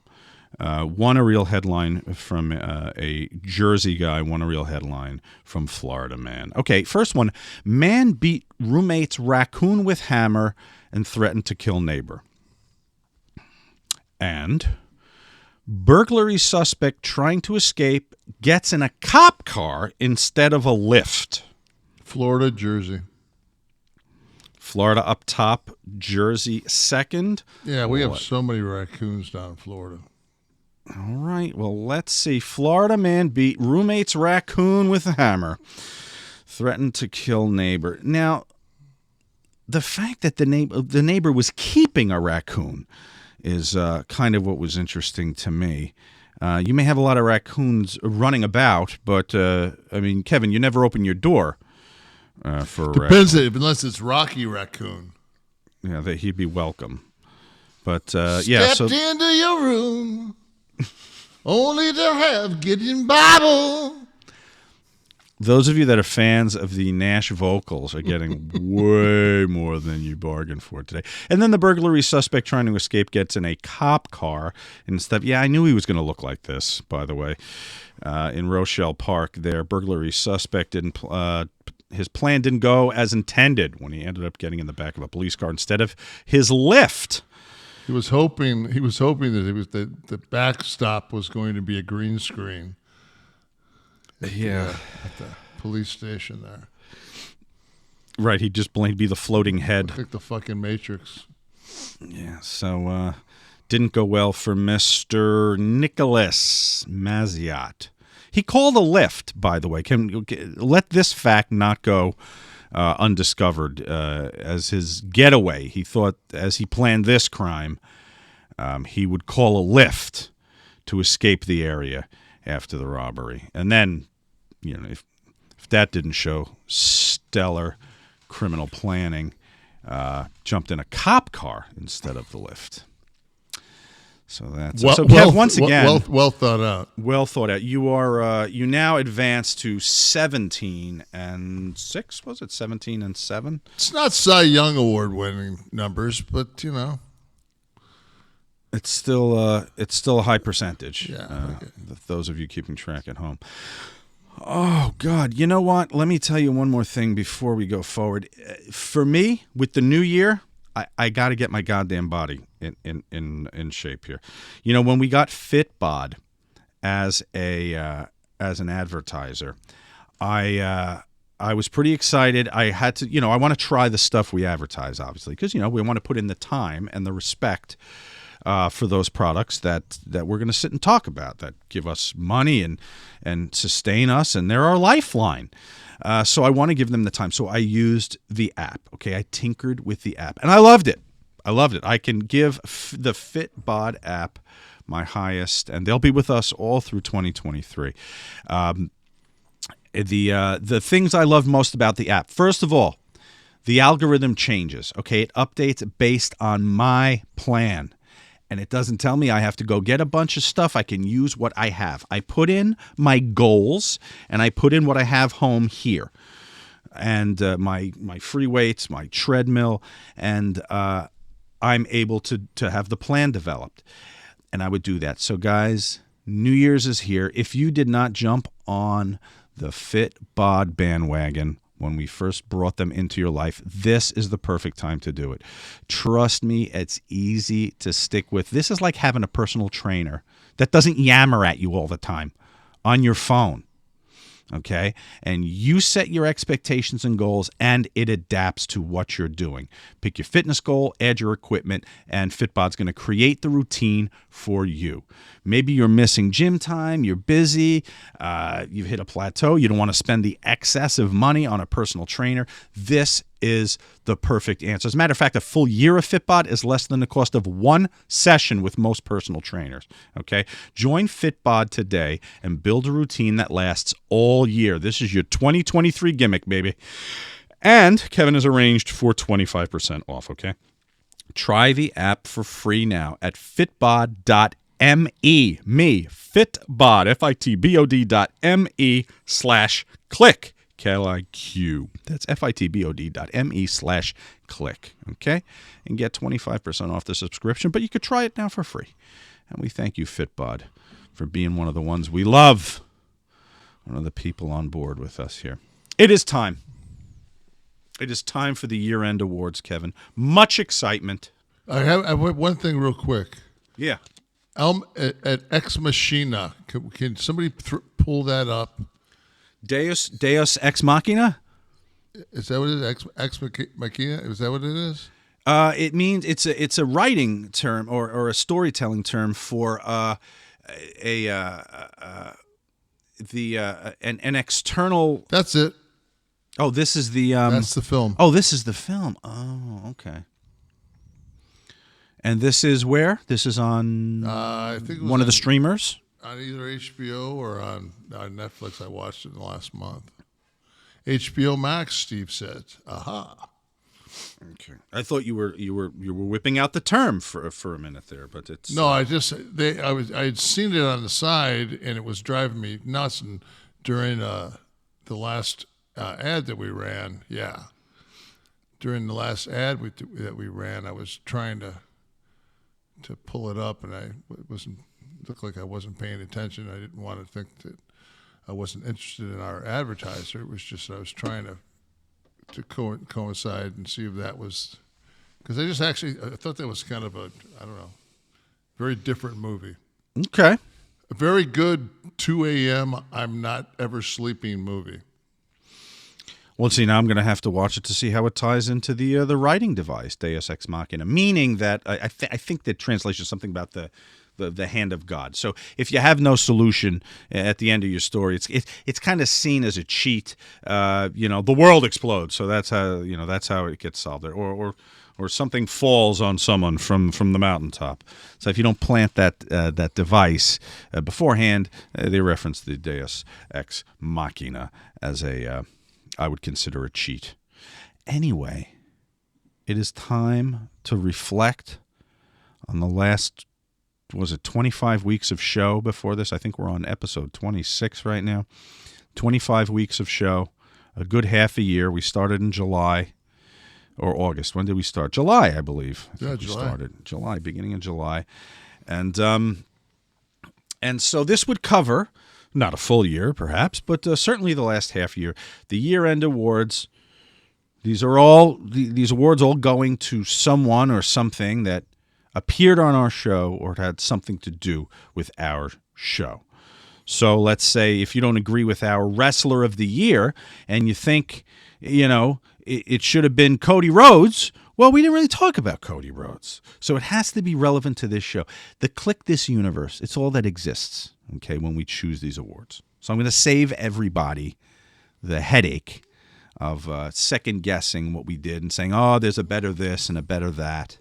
one a real headline from a Jersey guy, one a real headline from Florida man. Okay, first one, man beat roommate's raccoon with hammer and threatened to kill neighbor. And Burglary suspect trying to escape gets in a cop car instead of a lift.
Florida, Jersey.
Florida up top, Jersey second.
Yeah, we have so many raccoons down in Florida.
All right, well, let's see. Florida man beat roommate's raccoon with a hammer. Threatened to kill neighbor. Now, the fact that the neighbor was keeping a raccoon is kind of what was interesting to me. You may have a lot of raccoons running about, but, I mean, Kevin, you never open your door for a
Depends
raccoon.
unless it's Rocky Raccoon.
Yeah, he'd be welcome. But,
Stepped into your room only to have getting Bible.
Those of you that are fans of the Nash vocals are getting way more than you bargained for today. And then the burglary suspect trying to escape gets in a cop car instead. Yeah, I knew he was going to look like this, by the way. In Rochelle Park there, burglary suspect didn't... his plan didn't go as intended when he ended up getting in the back of a police car instead of his lift.
He was hoping that the backstop was going to be a green screen.
Yeah.
At the police station there.
Right, he'd just be the floating head.
Like the fucking Matrix.
Yeah, so didn't go well for Mr. Nicholas Maziot. He called a lift, by the way. Let this fact not go undiscovered as his getaway. He thought, as he planned this crime, he would call a lift to escape the area after the robbery. And then, if that didn't show stellar criminal planning, jumped in a cop car instead of the lift. So that's Kev, once again,
well thought out.
Well thought out. You are you now advance to 17-6. Was it 17-7?
It's not Cy Young Award winning numbers, but
it's still a high percentage.
Yeah.
Those of you keeping track at home. Oh God! You know what? Let me tell you one more thing before we go forward. For me, with the new year, I got to get my goddamn body in shape here. When we got FITBOD as an advertiser, I was pretty excited. I had to, I want to try the stuff we advertise, obviously, because we want to put in the time and the respect for those products that we're going to sit and talk about, that give us money and sustain us, and they're our lifeline. So I want to give them the time. So I used the app. Okay, I tinkered with the app, and I loved it. I can give the FITBOD app my highest, and they'll be with us all through 2023. The things I love most about the app, first of all, the algorithm changes. Okay, it updates based on my plan. And it doesn't tell me I have to go get a bunch of stuff. I can use what I have. I put in my goals, and I put in what I have home here. And my free weights, my treadmill, and I'm able to have the plan developed. And I would do that. So, guys, New Year's is here. If you did not jump on the FITBOD bandwagon when we first brought them into your life, this is the perfect time to do it. Trust me, it's easy to stick with. This is like having a personal trainer that doesn't yammer at you all the time on your phone. Okay? And you set your expectations and goals, and it adapts to what you're doing. Pick your fitness goal, add your equipment, and FITBOD's going to create the routine for you. Maybe you're missing gym time, you're busy, you've hit a plateau, you don't want to spend the excessive money on a personal trainer. This is the perfect answer. As a matter of fact, a full year of FITBOD is less than the cost of one session with most personal trainers. Okay? Join FITBOD today and build a routine that lasts all year. This is your 2023 gimmick, baby. And Kevin has arranged for 25% off, okay? Try the app for free now at fitbod.me. FITBOD, FITBOD.me/Kliq. Kliq. That's FITBOD.me/Kliq. Okay? And get 25% off the subscription, but you could try it now for free. And we thank you, FITBOD, for being one of the ones we love. One of the people on board with us here. It is time. It is time for the year-end awards, Kevin. Much excitement.
I have one thing real quick.
Yeah.
At Ex Machina. Can somebody pull that up?
Deus Ex Machina?
Is that what it is? Ex Machina? Is that what it is?
It means it's a writing term or a storytelling term for an external.
That's it.
Oh, this is the.
That's the film.
Oh, this is the film. Oh, okay. And this is where? This is on
I think it was
one of the streamers?
On either HBO or on Netflix. I watched it in the last month. HBO Max, Steve said. Aha.
Okay. I thought you were whipping out the term for a minute there, but it's
no. I had seen it on the side, and it was driving me nuts. And during the last ad that we ran, during the last ad that we ran, I was trying to pull it up, and looked like I wasn't paying attention. I didn't want to think that I wasn't interested in our advertiser. It was just I was trying to coincide and see if that was, because I thought that was kind of a, I don't know, very different movie.
okay.
A very good 2 a.m. I'm not ever sleeping movie.
Well, see, now I'm going to have to watch it to see how it ties into the writing device, Deus Ex Machina, meaning that I think the translation is something about the hand of God. So if you have no solution at the end of your story, it's kind of seen as a cheat. The world explodes, so that's how it gets solved, or something falls on someone from the mountaintop. So if you don't plant that device beforehand, they reference the Deus Ex Machina as I would consider a cheat. Anyway, it is time to reflect on the last, was it 25 weeks of show before this? I think we're on episode 26 right now. 25 weeks of show, a good half a year. We started in July or August. When did we start? July, I believe.
July.
We started July, beginning of July. And so this would cover, not a full year perhaps, but certainly the last half year. The year-end awards, these awards all going to someone or something that appeared on our show or had something to do with our show. So let's say if you don't agree with our Wrestler of the Year and you think, it should have been Cody Rhodes, well, we didn't really talk about Cody Rhodes. So it has to be relevant to this show. The Kliq This universe, it's all that exists, okay, when we choose these awards. So I'm going to save everybody the headache of second-guessing what we did and saying, oh, there's a better this and a better that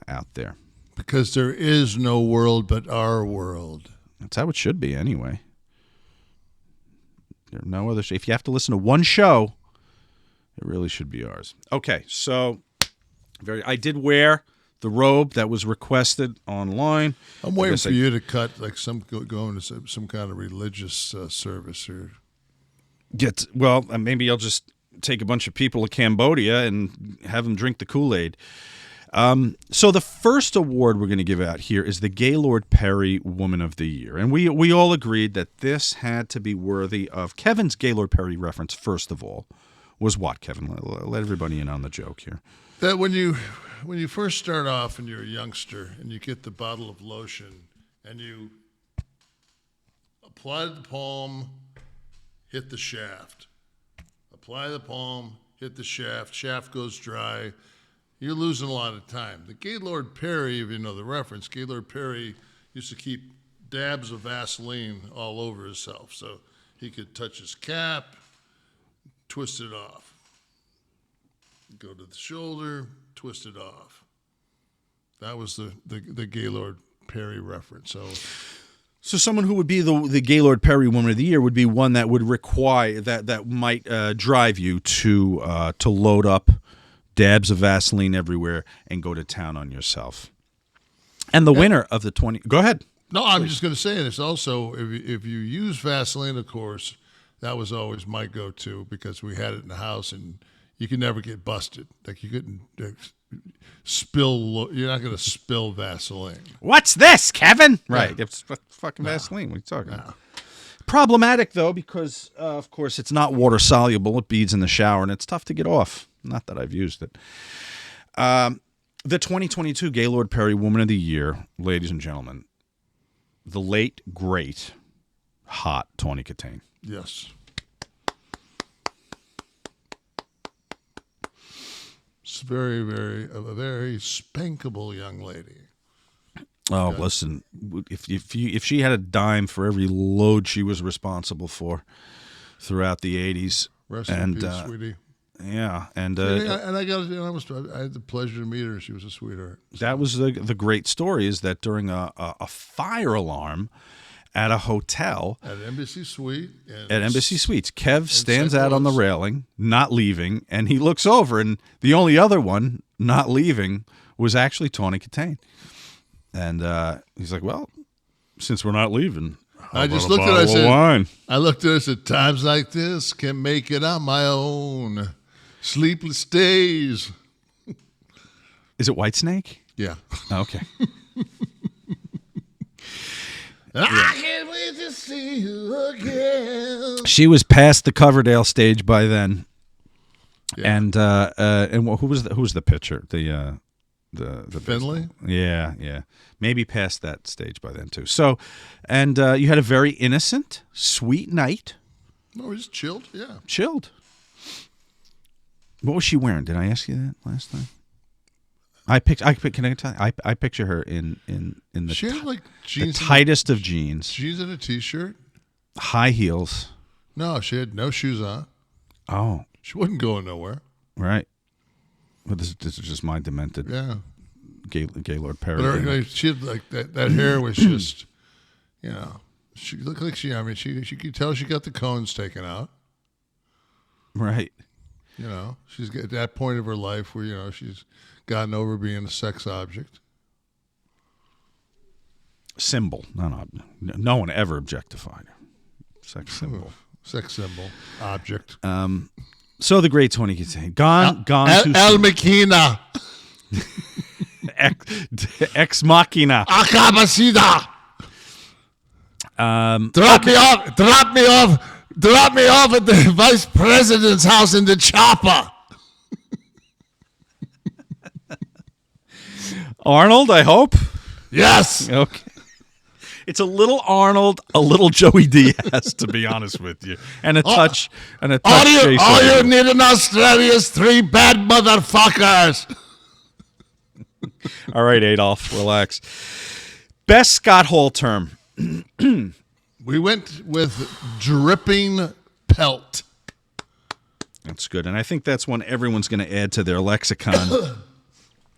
out there.
Because there is no world but our world.
That's how it should be anyway. There are no other. If you have to listen to one show, it really should be ours. Okay, so I did wear the robe that was requested online.
I'm waiting for you to cut like going to some kind of religious service or.
Maybe I'll just take a bunch of people to Cambodia and have them drink the Kool-Aid. So the first award we're going to give out here is the Gaylord Perry Woman of the Year. And we all agreed that this had to be worthy of Kevin's Gaylord Perry reference, first of all, was what, Kevin? Let everybody in on the joke here.
That when you first start off and you're a youngster and you get the bottle of lotion and you apply the palm, hit the shaft. Apply the palm, hit the shaft goes dry. You're losing a lot of time. The Gaylord Perry, if you know the reference, Gaylord Perry used to keep dabs of Vaseline all over himself so he could touch his cap, twist it off. Go to the shoulder, twist it off. That was the Gaylord Perry reference.
So someone who would be the Gaylord Perry Woman of the Year would be one that would require that might drive you to load up dabs of Vaseline everywhere and go to town on yourself. And the winner of the 20. Go ahead.
No, I'm just going to say this also. If you use Vaseline, of course, that was always my go-to because we had it in the house and you could never get busted. Like you couldn't spill. You're not going to spill Vaseline.
What's this, Kevin? Right. It's fucking Vaseline. What are you talking about? Problematic, though, because, of course, it's not water soluble. It beads in the shower, and it's tough to get off. Not that I've used it. The 2022 Gaylord Perry Woman of the Year, ladies and gentlemen, the late, great, hot Tawny Kitaen.
Yes. It's a very spankable young lady.
Oh, listen, if she had a dime for every load she was responsible for throughout the 80s.
Rest in peace, sweetie.
Yeah, and
I had the pleasure to meet her. She was a sweetheart.
That was the great story, is that during a fire alarm at a hotel
at Embassy Suite.
At Embassy Suites, Kev stands out on the railing, not leaving, and he looks over, and the only other one not leaving was actually Tawny Kitaen. And he's like, "Well, since we're not leaving,
I just looked at her. I looked at her and said, times like this can make it on my own. Sleepless days."
Is it Whitesnake?
Yeah.
Okay.
I can't wait to see you again.
She was past the Coverdale stage by then.
Yeah.
And who was the pitcher? The
Finley?
Yeah. Maybe past that stage by then too. So, and you had a very innocent, sweet night.
No, just chilled. Yeah.
Chilled. What was she wearing? Did I ask you that last time? Can I tell you? I picture her in the,
she had like jeans,
the tightest of jeans.
Jeans and a t-shirt.
High heels.
No, she had no shoes on.
Oh.
She wasn't going nowhere.
Right. Well, this is just my demented Gaylord Perry.
But she had like that hair was just, she looked like she could tell she got the cones taken out.
Right.
She's at that point of her life where, she's gotten over being a sex object.
Symbol. No one ever objectified her. Sex symbol.
Sex symbol. Object.
So the great Tawny Kitaen. Gone too
El
soon.
Machina.
Ex Machina.
Acabacida. Drop me off at the vice president's house in the chopper.
Arnold, I hope.
Yes.
Okay. It's a little Arnold, a little Joey Diaz, to be honest with you, and a touch.
All you need in Australia is 3 bad motherfuckers.
All right, Adolf, relax. Best Scott Hall term.
We went with dripping pelt.
That's good, and I think that's one everyone's going to add to their lexicon.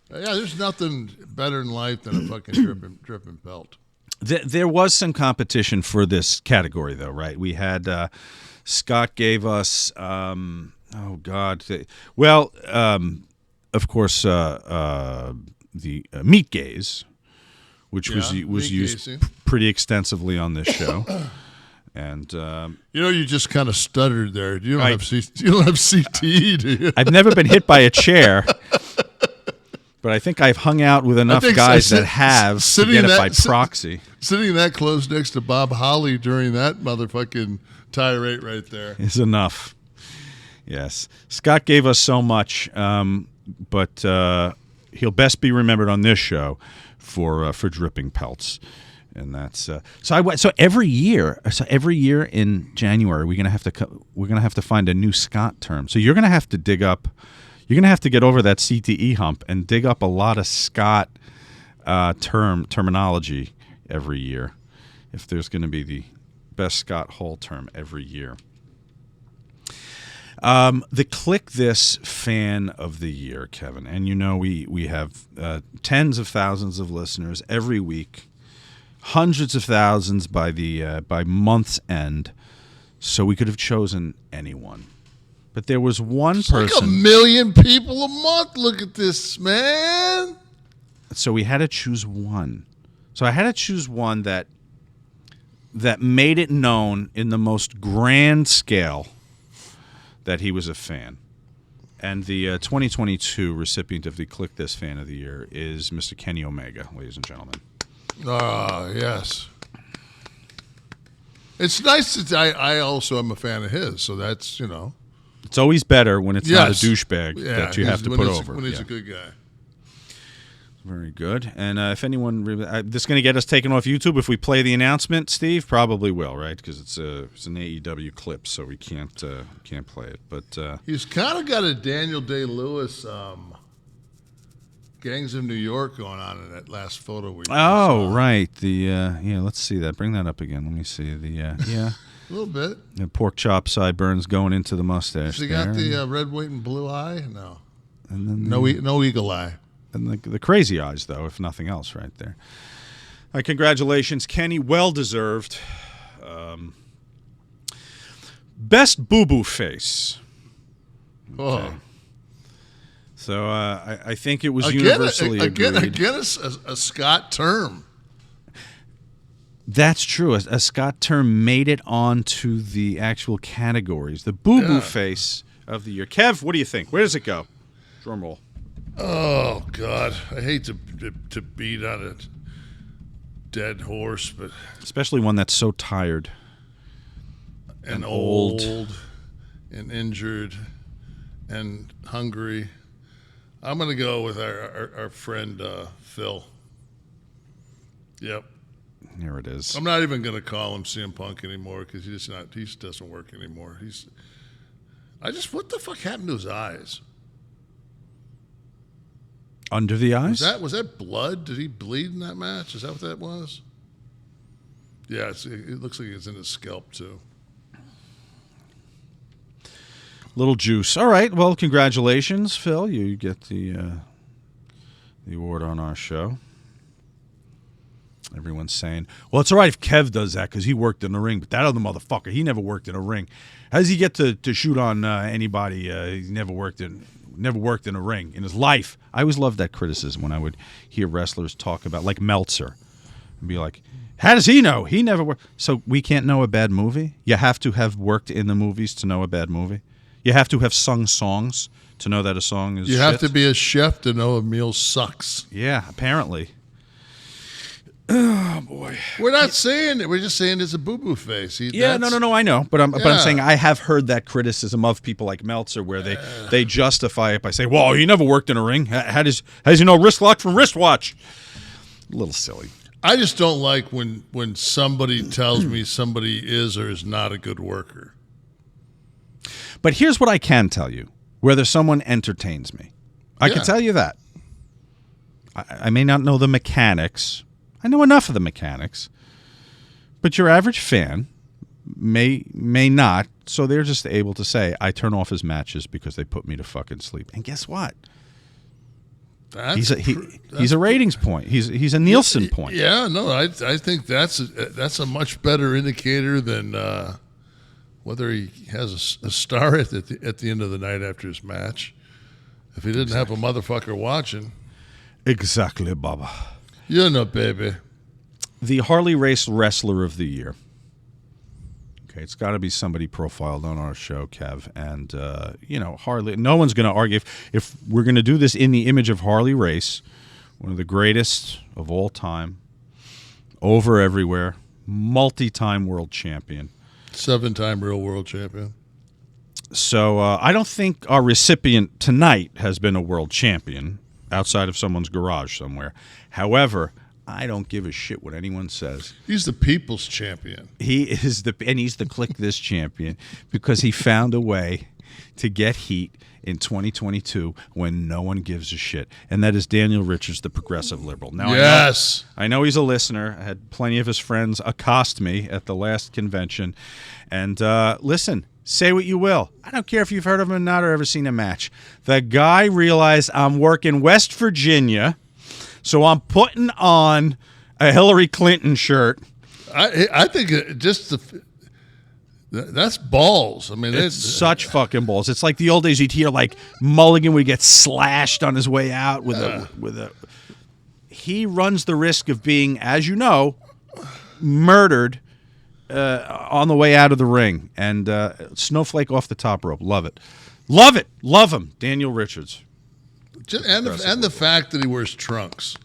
Yeah, there's nothing better in life than a fucking dripping pelt.
There was some competition for this category, though, right? We had Scott gave us, of course, the meat gaze, which was used pretty extensively on this show. And
you just kind of stuttered there. You don't have CTE, do you?
I've never been hit by a chair. But I think I've hung out with enough guys that have to get it by proxy.
Sitting that close next to Bob Holly during that motherfucking tirade right there
is enough. Yes. Scott gave us so much, but he'll best be remembered on this show for dripping pelts. And that's so every year in January we're gonna have to find a new Scott term. So you're gonna have to dig up. You're going to have to get over that CTE hump and dig up a lot of Scott terminology every year if there's going to be the best Scott Hall term every year. The Kliq This fan of the year, Kevin. And we have tens of thousands of listeners every week, hundreds of thousands by month's end. So we could have chosen anyone. But there was one person.
Like 1 million people a month. Look at this, man.
So we had to choose one. So I had to choose one that made it known in the most grand scale that he was a fan. And the 2022 recipient of the Kliq This Fan of the Year is Mr. Kenny Omega, ladies and gentlemen.
Ah, yes. It's nice that I also am a fan of his, so that's,
It's always better when it's not a douchebag that you have to put over.
When he's a good guy.
Very good. And if anyone, this is going to get us taken off YouTube if we play the announcement. Steve probably will, right? Because it's an AEW clip, so we can't play it. But
he's kind of got a Daniel Day-Lewis Gangs of New York going on in that last photo we saw.
Right. The let's see that. Bring that up again. Let me see the
a little bit.
The pork chop sideburns going into the mustache.
Has he got the red, white, and blue eye? No.
And then
No eagle eye.
And the crazy eyes, though, if nothing else, right there. Congratulations, Kenny. Well deserved. Best boo-boo face. Okay.
Oh.
So I think it was universally agreed.
Again, a Scott term.
That's true. A Scott term made it onto the actual categories. The boo-boo face of the year. Kev, what do you think? Where does it go? Drum roll.
Oh, God. I hate to beat on a dead horse, but...
Especially one that's so tired.
And old. And injured. And hungry. I'm going to go with our friend Phil. Yep.
There it is.
I'm not even going to call him CM Punk anymore because he just doesn't work anymore. What the fuck happened to his eyes?
Under the eyes?
Was that blood? Did he bleed in that match? Is that what that was? Yeah, it looks like it's in his scalp too.
Little juice. All right. Well, congratulations, Phil. You get the award on our show. Everyone's saying, well, it's all right if Kev does that because he worked in the ring, but that other motherfucker, he never worked in a ring. How does he get to shoot on anybody? He's never worked in a ring in his life. I always loved that criticism when I would hear wrestlers talk about, like Meltzer, and be like, how does he know? He never worked. So we can't know a bad movie? You have to have worked in the movies to know a bad movie? You have to have sung songs to know that a song is
You
shit?
have to be a chef to know a meal sucks.
Yeah, apparently. Oh, boy.
We're not saying it. We're just saying it's a boo-boo face.
No, I know. But I'm saying I have heard that criticism of people like Meltzer where they justify it by saying, well, he never worked in a ring. How does he know wrist lock from wristwatch? A little silly.
I just don't like when somebody tells me somebody is or is not a good worker.
But here's what I can tell you. Whether someone entertains me. I can tell you that. I may not know the mechanics. I know enough of the mechanics, but your average fan may not, so they're just able to say, I turn off his matches because they put me to fucking sleep. And guess what? He's a ratings point. He's a Nielsen point.
Yeah, no, I think that's a much better indicator than whether he has a star at the end of the night after his match. If he didn't have a motherfucker watching.
Exactly, Baba.
You know, baby.
The Harley Race Wrestler of the Year. Okay, it's got to be somebody profiled on our show, Kev. And, Harley, no one's going to argue. If we're going to do this in the image of Harley Race, one of the greatest of all time, over everywhere, multi-time world champion.
7-time real world champion.
So I don't think our recipient tonight has been a world champion outside of someone's garage somewhere. However, I don't give a shit what anyone says.
He's the people's champion.
He's the Kliq This champion because he found a way to get heat in 2022 when no one gives a shit. And that is Daniel Richards, the progressive liberal. Now,
yes.
I know he's a listener. I had plenty of his friends accost me at the last convention. And listen, say what you will. I don't care if you've heard of him or not or ever seen a match. The guy realized I'm working West Virginia, so I'm putting on a Hillary Clinton shirt.
I think that's balls. I mean,
it's such fucking balls. It's like the old days you'd hear like Mulligan would get slashed on his way out with a. He runs the risk of being, as you know, murdered on the way out of the ring. And snowflake off the top rope. Love it. Love it. Love him. Daniel Richards.
And the fact that he wears trunks.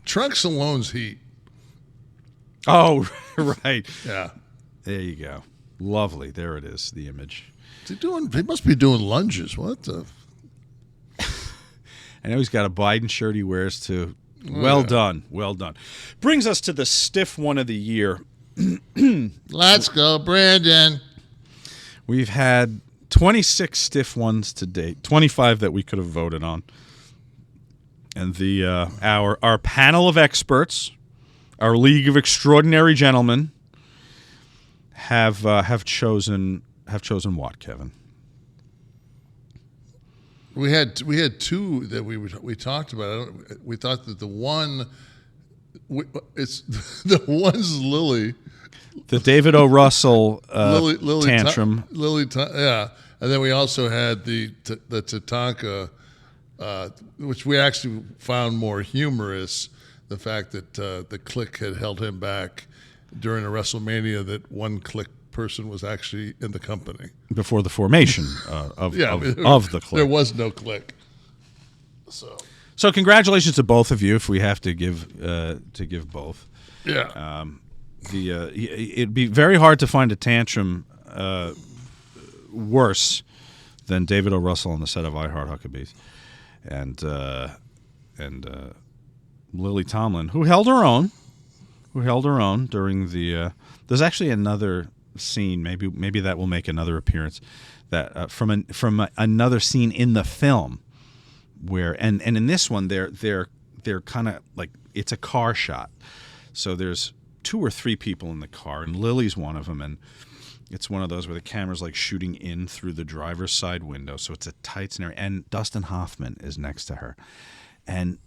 Trunks alone's heat.
Oh, right.
Yeah.
There you go. Lovely. There it is, the image.
He must be doing lunges. What the?
I know he's got a Biden shirt he wears too. Well done. Well done. Brings us to the stiff one of the year.
Let's go, Brandon.
We've had 26 stiff ones to date, 25 that we could have voted on. And the our panel of experts, our League of Extraordinary Gentlemen, have chosen what, Kevin?
We had two that we talked about. We thought that the one, it's the one's Lily.
The David O. Russell
Lily
tantrum.
Yeah, and then we also had the Tatanka, which we actually found more humorous. The fact that the Kliq had held him back during a WrestleMania that one Kliq person was actually in the company
Before the formation of the Kliq.
There was no Kliq.
So congratulations to both of you. If we have to give both,
Yeah.
It'd be very hard to find a tantrum worse than David O. Russell on the set of I Heart Huckabees, and Lily Tomlin, who held her own during the. There's actually another scene. Maybe that will make another appearance. That from another scene in the film, where and in this one they're kind of like it's a car shot, so there's 2 or 3 people in the car, and Lily's one of them, and it's one of those where the camera's like shooting in through the driver's side window, so it's a tight scenario, and Dustin Hoffman is next to her, and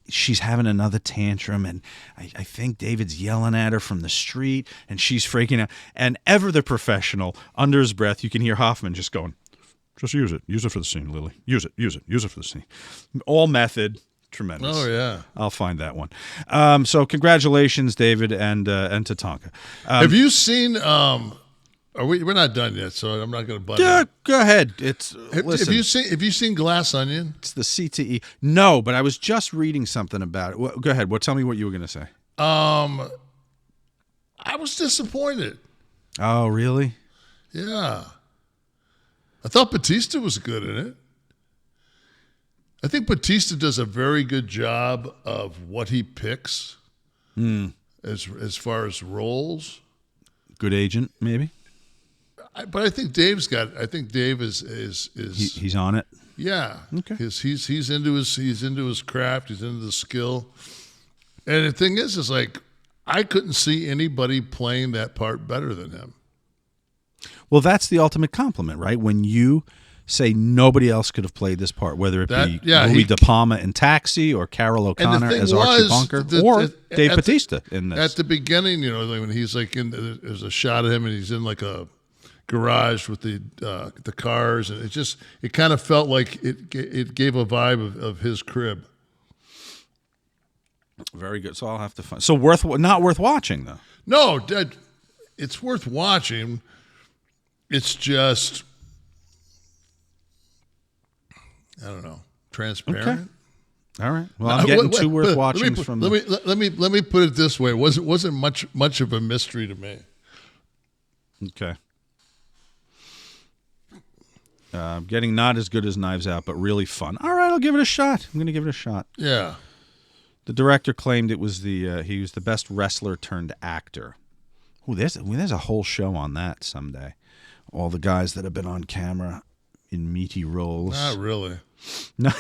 she's having another tantrum, and I think David's yelling at her from the street, and she's freaking out, and ever the professional, under his breath, you can hear Hoffman just going, just use it for the scene, Lily, use it for the scene, all method. Tremendous.
Oh yeah,
I'll find that one. So congratulations, David and Tatanka.
Have you seen? We're not done yet, so I'm not going to butt in.
Go ahead.
Have you seen Glass Onion?
It's the CTE. No, but I was just reading something about it. Go ahead. Tell me what you were going to say.
I was disappointed.
Oh, really?
Yeah, I thought Batista was good in it. I think Batista does a very good job of what he picks as far as roles.
Good agent, maybe.
But I think Dave is
he's on it.
Yeah.
Okay.
He's into his craft. He's into the skill. And the thing is like I couldn't see anybody playing that part better than him.
Well, that's the ultimate compliment, right? When you say nobody else could have played this part, whether it be Louis De Palma in Taxi or Carol O'Connor as Archie Bunker or Dave Batista in this.
At the beginning, like when he's like there's a shot of him and he's in like a garage with the cars, and it kind of felt like it gave a vibe of his crib.
Very good. So I'll have to find. So not worth watching though.
No, it's worth watching. It's just. I don't know, transparent.
Okay. All right. Well, I'm getting 2 worth watchings from.
Let me put it this way: it wasn't much of a mystery to me.
Okay. Getting not as good as Knives Out, but really fun. All right, I'll give it a shot. I'm going to give it a shot.
Yeah.
The director claimed it was he was the best wrestler turned actor. Oh, there's a whole show on that someday. All the guys that have been on camera in meaty roles.
Not really.
No.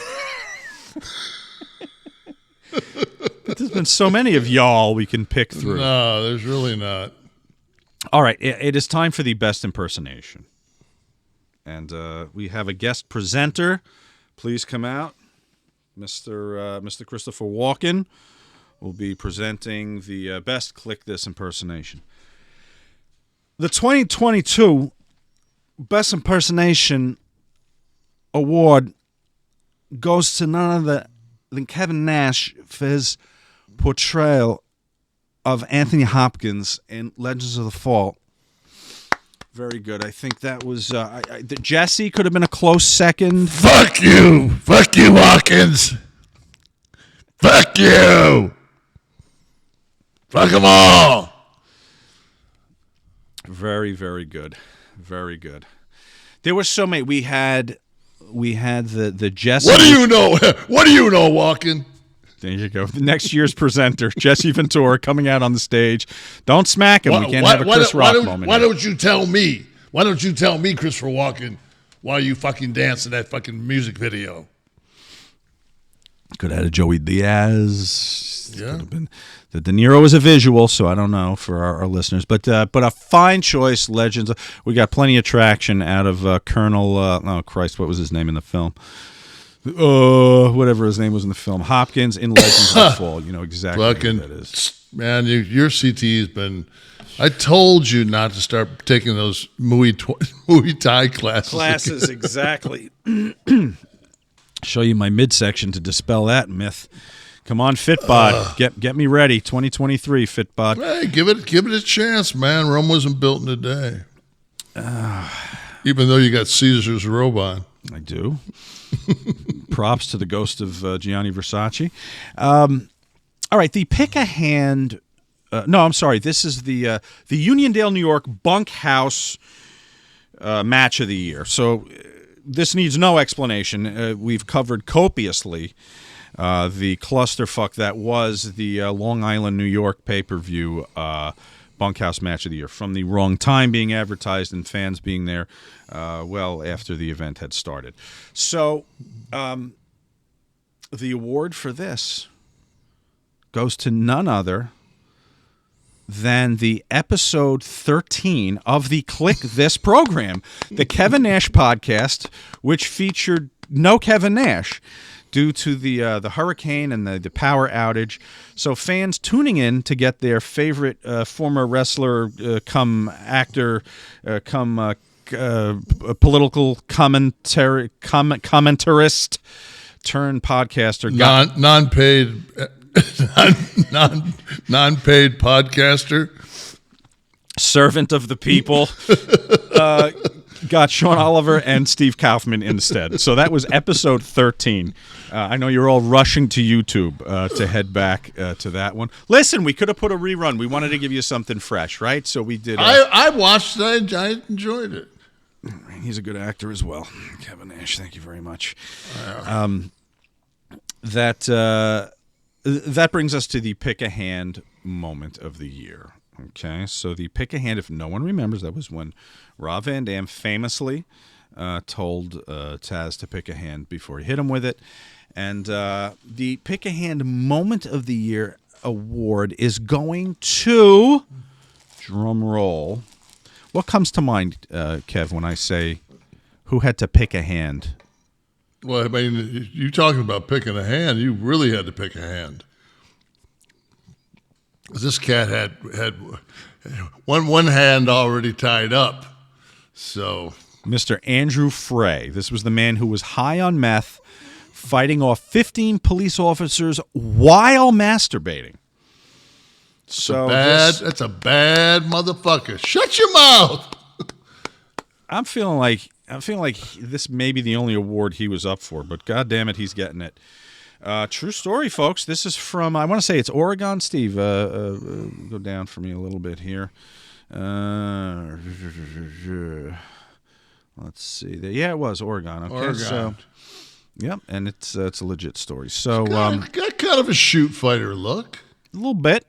But there's been so many of y'all we can pick through.
No, there's really not.
All right, it is time for the best impersonation. And we have a guest presenter. Please come out. Mr. Christopher Walken will be presenting the best Kliq This impersonation. The 2022 Best Impersonation Award goes to none other than Kevin Nash for his portrayal of Anthony Hopkins in Legends of the Fall. Very good. I think that was Jesse could have been a close second.
Fuck you, Hopkins. Fuck you. Fuck them all.
Very, very good. Very good. There were so many. We had we had the Jesse.
What do you know? What do you know, Walken?
There you go. The next year's presenter, Jesse Ventura, coming out on the stage. Don't smack him. We can't have a Chris Rock moment.
Why don't you tell me? Why don't you tell me, Christopher Walken, why you fucking dance in that fucking music video?
Could have had a Joey Diaz.
Yeah.
Could have been. The De Niro was a visual, so I don't know for our listeners. But a fine choice, Legends. We got plenty of traction out of Colonel, oh Christ, what was his name in the film? Whatever his name was in the film. Hopkins in Legends of the Fall. You know exactly
Fucking,
what that is.
Man, your CT has been... I told you not to start taking those Muay Thai classes.
Classes, exactly. Show you my midsection to dispel that myth. Come on, FITBOD. Get me ready. 2023, FITBOD.
Hey, give it a chance, man. Rome wasn't built in a day. Even though you got Caesar's robe on.
I do. Props to the ghost of Gianni Versace. All right, the pick-a-hand... no, I'm sorry. This is the Uniondale, New York Bunkhouse match of the year. So this needs no explanation. We've covered copiously the clusterfuck that was the Long Island, New York pay-per-view Bunkhouse match of the year, from the wrong time being advertised and fans being there well after the event had started. So the award for this goes to none other than the episode 13 of the Kliq This program, the Kevin Nash podcast, which featured no Kevin Nash due to the hurricane and the power outage. So fans tuning in to get their favorite former wrestler, come actor, come political commentarist turned podcaster,
non-paid non-paid podcaster,
servant of the people, got Sean Oliver and Steve Kaufman instead. So that was episode 13. I know you're all rushing to YouTube to head back to that one. Listen, we could have put a rerun. We wanted to give you something fresh, right? So we did.
I watched it. I enjoyed it.
He's a good actor as well. Kevin Nash, thank you very much. That brings us to the pick-a-hand moment of the year. Okay, so the pick-a-hand, if no one remembers, that was when Rob Van Dam famously told Taz to pick a hand before he hit him with it. And the pick-a-hand moment of the year award is going to, drum roll, what comes to mind, Kev, when I say who had to pick a hand?
Well, I mean, you talking about picking a hand, you really had to pick a hand. This cat had one hand already tied up. So
Mr. Andrew Frey. This was the man who was high on meth, fighting off 15 police officers while masturbating. So
that's a bad motherfucker. Shut your mouth.
I'm feeling like this may be the only award he was up for, but God damn it, he's getting it. True story, folks. This is from, I want to say it's Oregon. Steve, go down for me a little bit here. Let's see. Yeah, it was Oregon. Okay,
Oregon.
So, yep, and it's a legit story. So,
got kind of a shoot fighter look.
A little bit.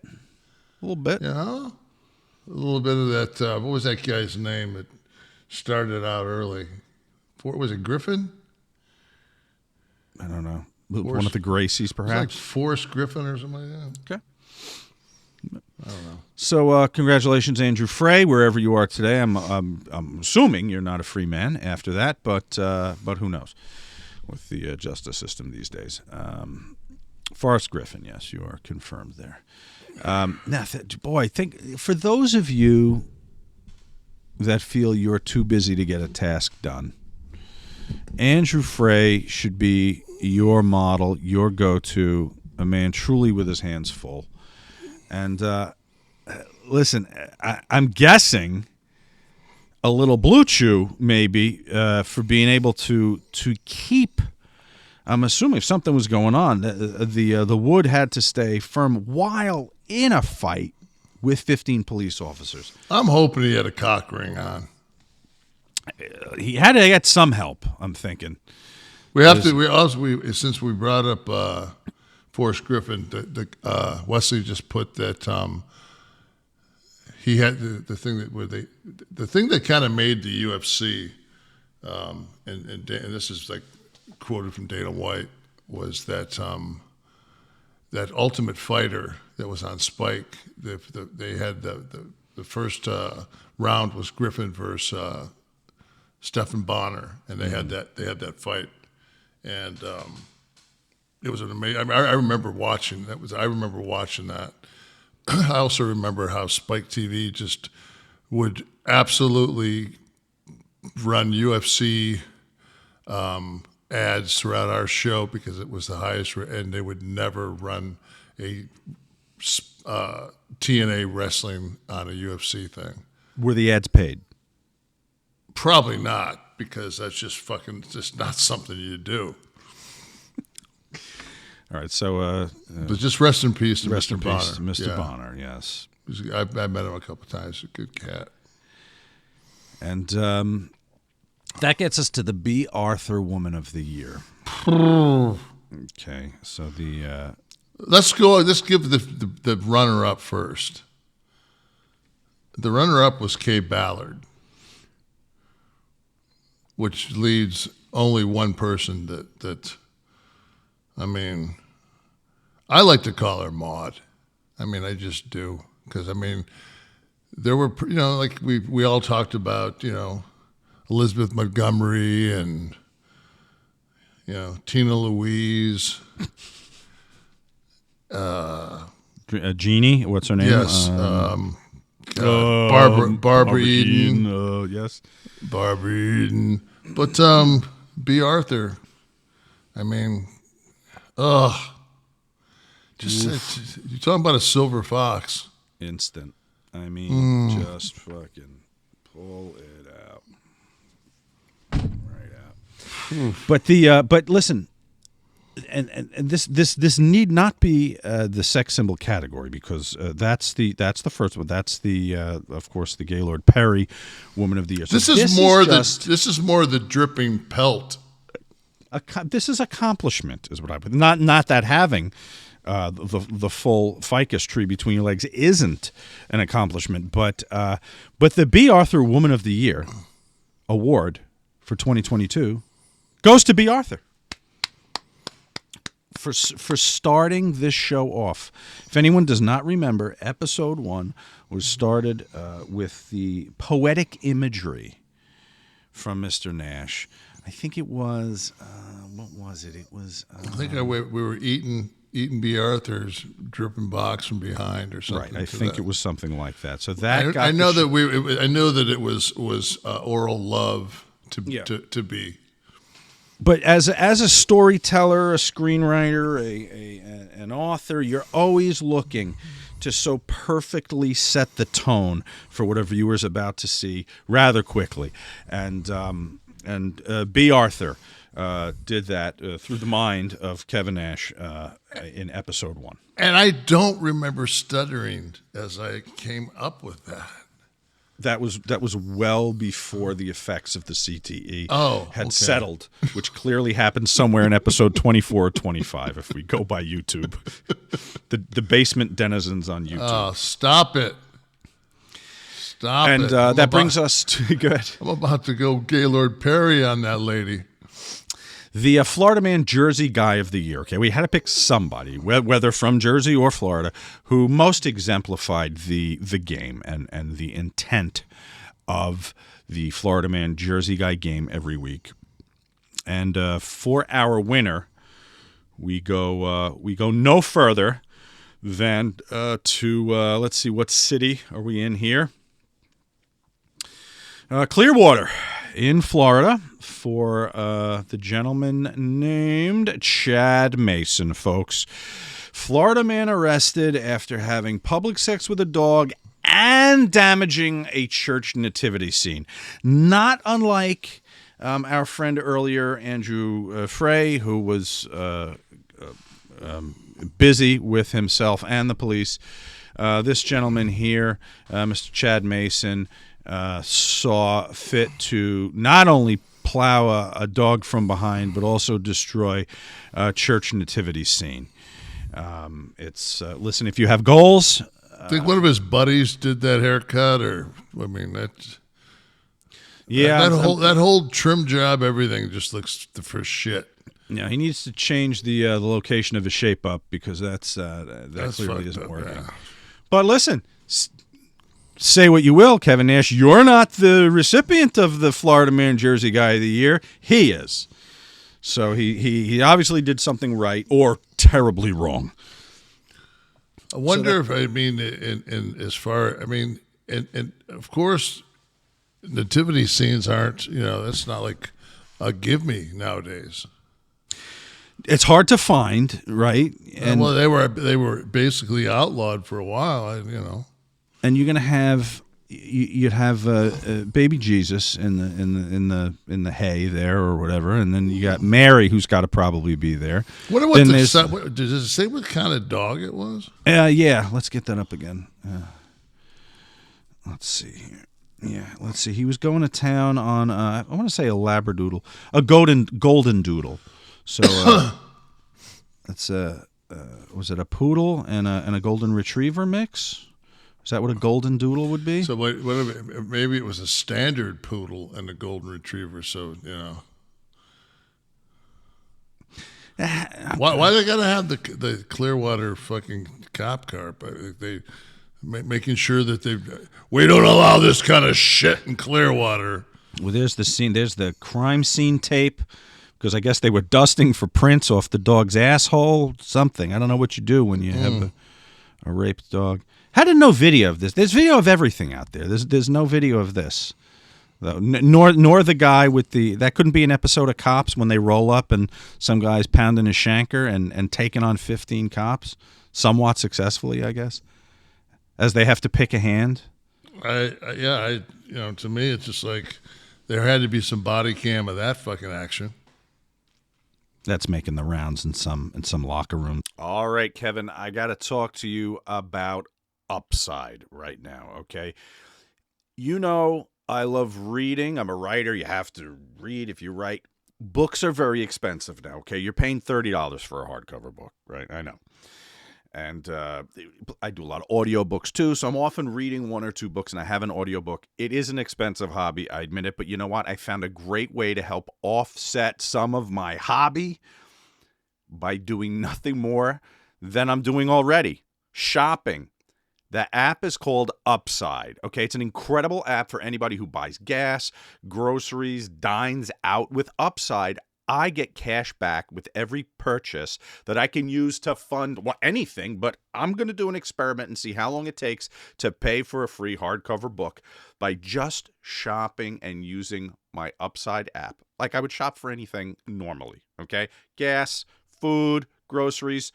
Yeah, a little bit of that. What was that guy's name that started out early? Was it Griffin?
I don't know. One of the Gracies, perhaps.
Like Forrest Griffin or something like that.
Okay.
I don't know.
So, congratulations, Andrew Frey, wherever you are today. I'm assuming you're not a free man after that, but who knows with the justice system these days. Forrest Griffin, yes, you are confirmed there. Now, boy, think for those of you that feel you're too busy to get a task done, Andrew Frey should be your model, your go-to, a man truly with his hands full. And listen, I'm guessing a little BLUECHEW maybe for being able to keep. I'm assuming if something was going on, the wood had to stay firm while in a fight with 15 police officers.
I'm hoping he had a cock ring on.
he had to get some help, I'm thinking.
Since we brought up Forrest Griffin, Wesley just put that he had the thing that kind of made the UFC, and this is like quoted from Dana White, was that that Ultimate Fighter that was on Spike. They had the first round was Griffin versus Stephan Bonnar, and they had that fight, and it was an amazing. I remember watching that. I remember watching that. I also remember how Spike TV just would absolutely run UFC ads throughout our show because it was the highest, and they would never run a TNA wrestling on a UFC thing.
Were the ads paid?
Probably not, because that's just not something you do.
All right, so
but just rest in peace to
rest
Mr.
in
Bonnar.
peace to Mr. Bonnar. Yes,
I met him a couple times. A good cat.
And that gets us to the B. Arthur Woman of the Year. Okay, so the
let's go. Let's give the runner-up first. The runner-up was Kay Ballard, which leads only one person that I mean, I like to call her Maud. I mean, I just do, because I mean, there were, like we all talked about, Elizabeth Montgomery and Tina Louise.
Jeannie, what's her name?
Yes, Barbara Eden.
Yes,
Barbara Eden. But B. Arthur, I mean, just you're talking about a silver fox.
Instant. I mean, just fucking pull it out, right out. But listen, and this need not be the sex symbol category, because that's the first one. That's the of course the Gaylord Perry Woman of the Year. So
this is more the dripping pelt.
This is accomplishment, is what I would. Not that having the full ficus tree between your legs isn't an accomplishment, but the B. Arthur Woman of the Year award for 2022 goes to B. Arthur for starting this show off. If anyone does not remember, episode 1 was started with the poetic imagery from Mr. Nash. I think it was what was it? It was
I think we were eating B. Arthur's dripping box from behind or something.
Right, I think it was something like that. So that
I know that it was oral love to be.
But as a storyteller, a screenwriter, an author, you're always looking to so perfectly set the tone for what a viewer's about to see rather quickly, and B. Arthur did that through the mind of Kevin Nash in episode 1.
And I don't remember stuttering as I came up with that.
That was well before the effects of the CTE had
okay.
settled, which clearly happened somewhere in episode 24 or 25 if we go by YouTube. The basement denizens on YouTube.
Oh, stop it. Stop it.
And that brings us to... Go ahead.
I'm about to go Gaylord Perry on that lady.
The Florida Man Jersey Guy of the Year. Okay, we had to pick somebody, whether from Jersey or Florida, who most exemplified the game and the intent of the Florida Man Jersey Guy game every week. And for our winner, we go no further than to let's see, what city are we in here? Clearwater in Florida, for the gentleman named Chad Mason, folks. Florida man arrested after having public sex with a dog and damaging a church nativity scene. Not unlike our friend earlier, Andrew Frey, who was busy with himself and the police. This gentleman here, Mr. Chad Mason, saw fit to not only plow a dog from behind, but also destroy a church nativity scene. Listen, if you have goals.
I think one of his buddies did that haircut, or I mean that's.
Yeah,
that whole trim job, everything just looks for shit.
Yeah, he needs to change the location of his shape up because that clearly isn't working. Yeah. But listen, say what you will, Kevin Nash, you're not the recipient of the Florida Man Jersey Guy of the Year. He is. So he obviously did something right or terribly wrong.
I wonder if, I mean, in as far, I mean, and of course, nativity scenes aren't, that's not like a give me nowadays.
It's hard to find, right?
And well, they were basically outlawed for a while,
And you're gonna have you'd have baby Jesus in the hay there or whatever, and then you got Mary who's got to probably be there.
What does it say what kind of dog it was?
Yeah, let's get that up again. Let's see here. Yeah, let's see. He was going to town on I want to say a Labradoodle, a golden doodle. So that's was it a poodle and a golden retriever mix? Is that what a golden doodle would be?
So maybe it was a standard poodle and a golden retriever. So why they gotta have the Clearwater fucking cop car? They making sure that we don't allow this kind of shit in Clearwater.
Well, there's the scene. There's the crime scene tape. Because I guess they were dusting for prints off the dog's asshole, something. I don't know what you do when you have a raped dog. How did no video of this? There's video of everything out there. There's no video of this, though. Nor the guy with that couldn't be an episode of Cops when they roll up and some guy's pounding his shanker and taking on 15 cops, somewhat successfully, I guess, as they have to pick a hand.
To me, it's just like there had to be some body cam of that fucking action.
That's making the rounds in some locker room. All right, Kevin, I got to talk to you about Upside right now, okay? I love reading. I'm a writer. You have to read if you write. Books are very expensive now, okay? You're paying $30 for a hardcover book, right? I know. And I do a lot of audiobooks too, so I'm often reading one or two books, and I have an audiobook. It is an expensive hobby, I admit it, but you know what? I found a great way to help offset some of my hobby by doing nothing more than I'm doing already, shopping. The app is called Upside, okay? It's an incredible app for anybody who buys gas, groceries, dines out. With Upside, I get cash back with every purchase that I can use to fund anything, but I'm going to do an experiment and see how long it takes to pay for a free hardcover book by just shopping and using my Upside app. Like I would shop for anything normally, okay? Gas, food, groceries.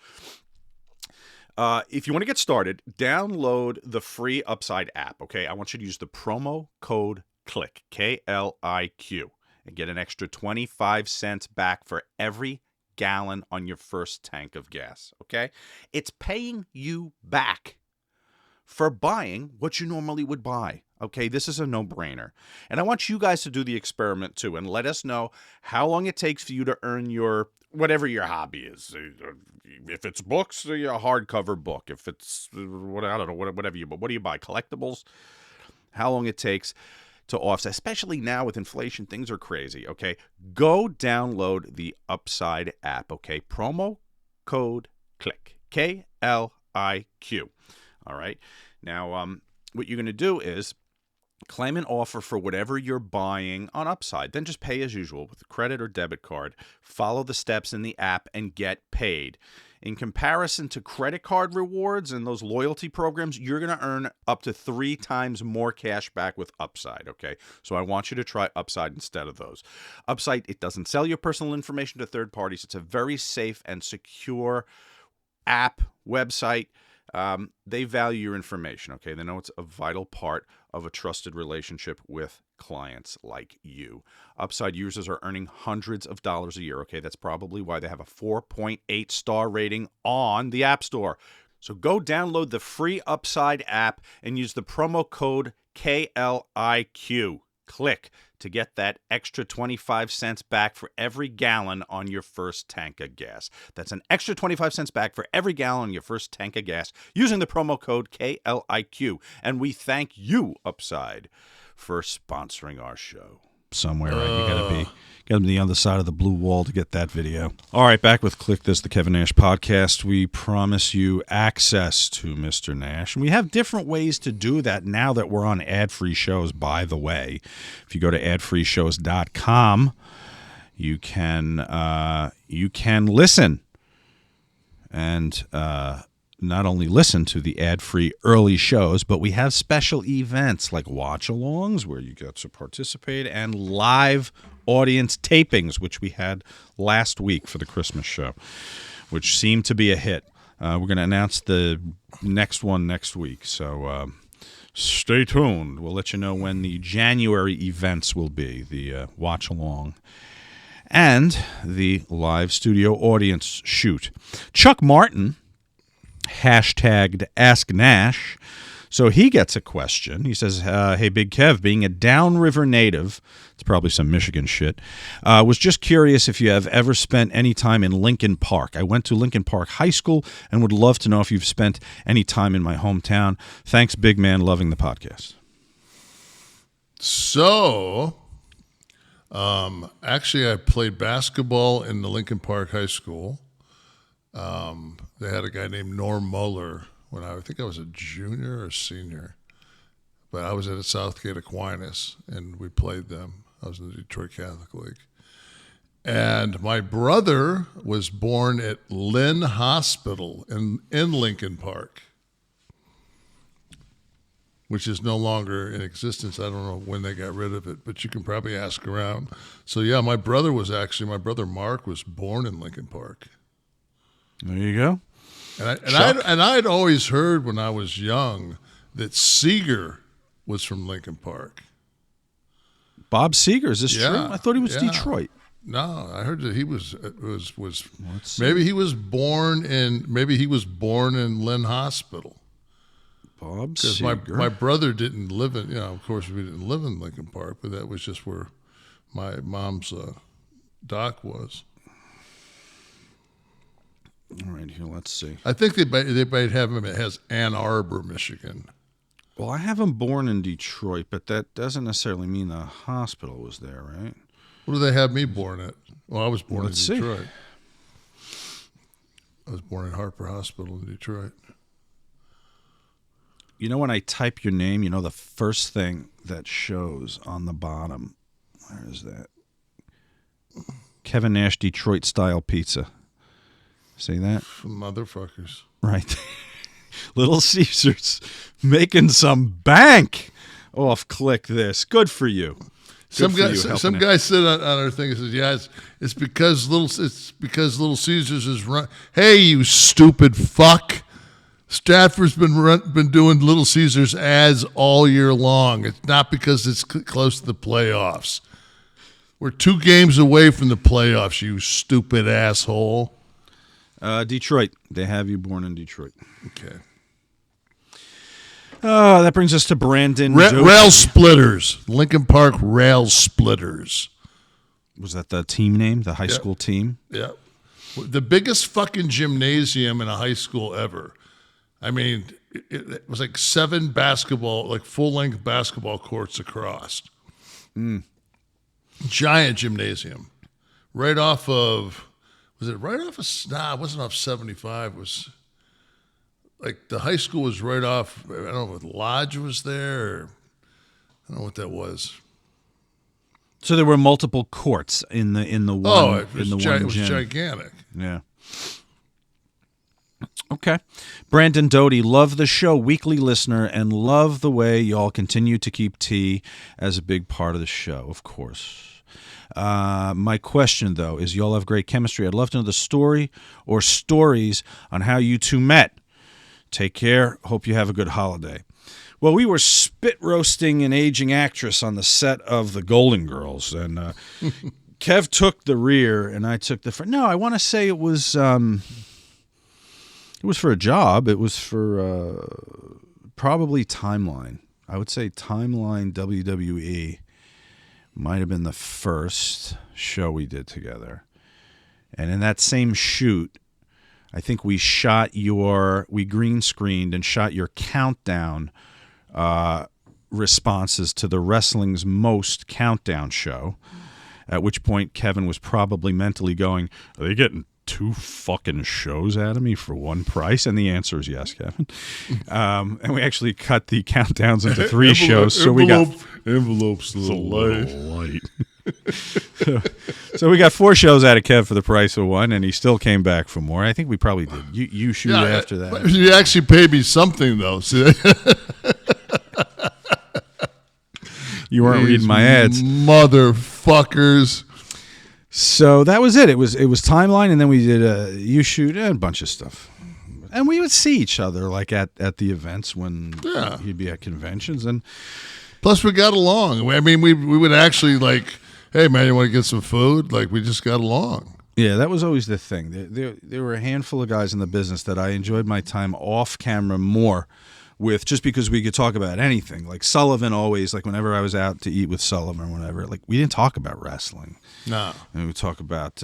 If you want to get started, download the free Upside app, okay? I want you to use the promo code KLIQ, K-L-I-Q. And get an extra 25 cents back for every gallon on your first tank of gas, okay? It's paying you back for buying what you normally would buy, okay? This is a no-brainer. And I want you guys to do the experiment too and let us know how long it takes for you to earn your, whatever your hobby is. If it's books, a hardcover book. If it's, I don't know, whatever you buy. What do you buy, collectibles? How long it takes to offset, especially now with inflation, things are crazy, okay? Go download the Upside app, okay? Promo code KLIQ, K-L-I-Q, all right? Now, what you're going to do is claim an offer for whatever you're buying on Upside. Then just pay as usual with a credit or debit card. Follow the steps in the app and get paid. In comparison to credit card rewards and those loyalty programs, you're going to earn up to 3 times more cash back with Upside, okay? So I want you to try Upside instead of those. Upside, it doesn't sell your personal information to third parties. It's a very safe and secure app, website. They value your information, okay? They know it's a vital part of a trusted relationship with clients like you. Upside users are earning hundreds of dollars a year, okay? That's probably why they have a 4.8 star rating on the App Store. So go download the free Upside app and use the promo code
KLIQ. Kliq to get that extra 25 cents back for every gallon on your first tank of gas. That's an extra 25 cents back for every gallon on your first tank of gas using the promo code KLIQ. And we thank you, Upside, for sponsoring our show.
Somewhere, right? You gotta be on the other side of the blue wall to get that video. All right, back with Kliq This, the Kevin Nash podcast. We promise you access to Mr. Nash, and we have different ways to do that now that we're on ad-free shows. By the way, if you go to adfreeshows.com, you can listen and not only listen to the ad-free early shows, but we have special events like watch-alongs where you get to participate and live audience tapings, which we had last week for the Christmas show, which seemed to be a hit. We're going to announce the next one next week, so stay tuned. We'll let you know when the January events will be, the watch-along and the live studio audience shoot. Chuck Martin hashtagged Ask Nash. So he gets a question. He says, hey, Big Kev, being a downriver native, it's probably some Michigan shit, was just curious if you have ever spent any time in Lincoln Park. I went to Lincoln Park High School and would love to know if you've spent any time in my hometown. Thanks, big man. Loving the podcast.
So, actually, I played basketball in the Lincoln Park High School. They had a guy named Norm Muller when I think I was a junior or senior, but I was at Southgate Aquinas and we played them. I was in the Detroit Catholic League. And my brother was born at Lynn Hospital in Lincoln Park, which is no longer in existence. I don't know when they got rid of it, but you can probably ask around. So yeah, my brother Mark was born in Lincoln Park.
There you go.
And I'd always heard when I was young that Seeger was from Lincoln Park.
Bob Seeger, is this true? I thought he was Detroit.
No, I heard that he was maybe he was born in Lynn Hospital.
Bob Seeger.
Because my brother didn't live in, of course we didn't live in Lincoln Park, but that was just where my mom's doc was.
All right, here, let's see.
I think they might have him as Ann Arbor, Michigan.
Well, I have him born in Detroit, but that doesn't necessarily mean the hospital was there, right?
What do they have me born at? Well, I was born in Detroit. I was born at Harper Hospital in Detroit.
You know, when I type your name, the first thing that shows on the bottom, where is that? Kevin Nash Detroit style pizza. See that?
Motherfuckers.
Right. Little Caesars making some bank off Kliq This. Good for you.
Some guy said on our thing, he says, "Yeah, it's because Little Caesars is run." Hey, you stupid fuck! Stratford's been doing Little Caesars ads all year long. It's not because it's close to the playoffs. We're 2 games away from the playoffs. You stupid asshole.
Detroit. They have you born in Detroit.
Okay.
That brings us to Brandon.
Rail Splitters. Lincoln Park Rail Splitters.
Was that the team name? The high school team?
Yeah. The biggest fucking gymnasium in a high school ever. I mean, it was like 7 full-length basketball courts across. Giant gymnasium. Right off of... Was it right off of... Nah, it wasn't off 75. It was... Like, the high school was right off... I don't know if Lodge was there or... I don't know what that was.
So there were multiple courts in the one.
Oh, it was
gym.
gigantic.
Yeah. Okay. Brandon Doty, love the show, weekly listener, and love the way y'all continue to keep tea as a big part of the show, of course. My question, though, is y'all have great chemistry. I'd love to know the story or stories on how you two met. Take care. Hope you have a good holiday. Well, we were spit roasting an aging actress on the set of The Golden Girls, and Kev took the rear and I took the front. No, I want to say it was for a job. It was for probably Timeline. I would say Timeline WWE might have been the first show we did together. And in that same shoot, I think we green screened and shot your countdown responses to the Wrestling's Most countdown show, at which point Kevin was probably mentally going, are they getting 2 fucking shows out of me for one price? And the answer is yes, Kevin. And we actually cut the countdowns into 3 shows. So we got
envelopes a little
light. So we got 4 shows out of Kev for the price of 1, and he still came back for more. I think we probably did. You shoot after that.
You actually paid me something, though. See?
You weren't reading my ads.
Motherfuckers.
So that was it. It was Timeline, and then we did You Shoot and a bunch of stuff. And we would see each other like at the events when he'd be at conventions. And
plus, we got along. I mean, we would actually like, hey, man, you want to get some food? Like, we just got along.
Yeah, that was always the thing. There were a handful of guys in the business that I enjoyed my time off camera more with, just because we could talk about anything. Like Sullivan always, like whenever I was out to eat with Sullivan or whatever, like we didn't talk about wrestling.
No.
And we would talk about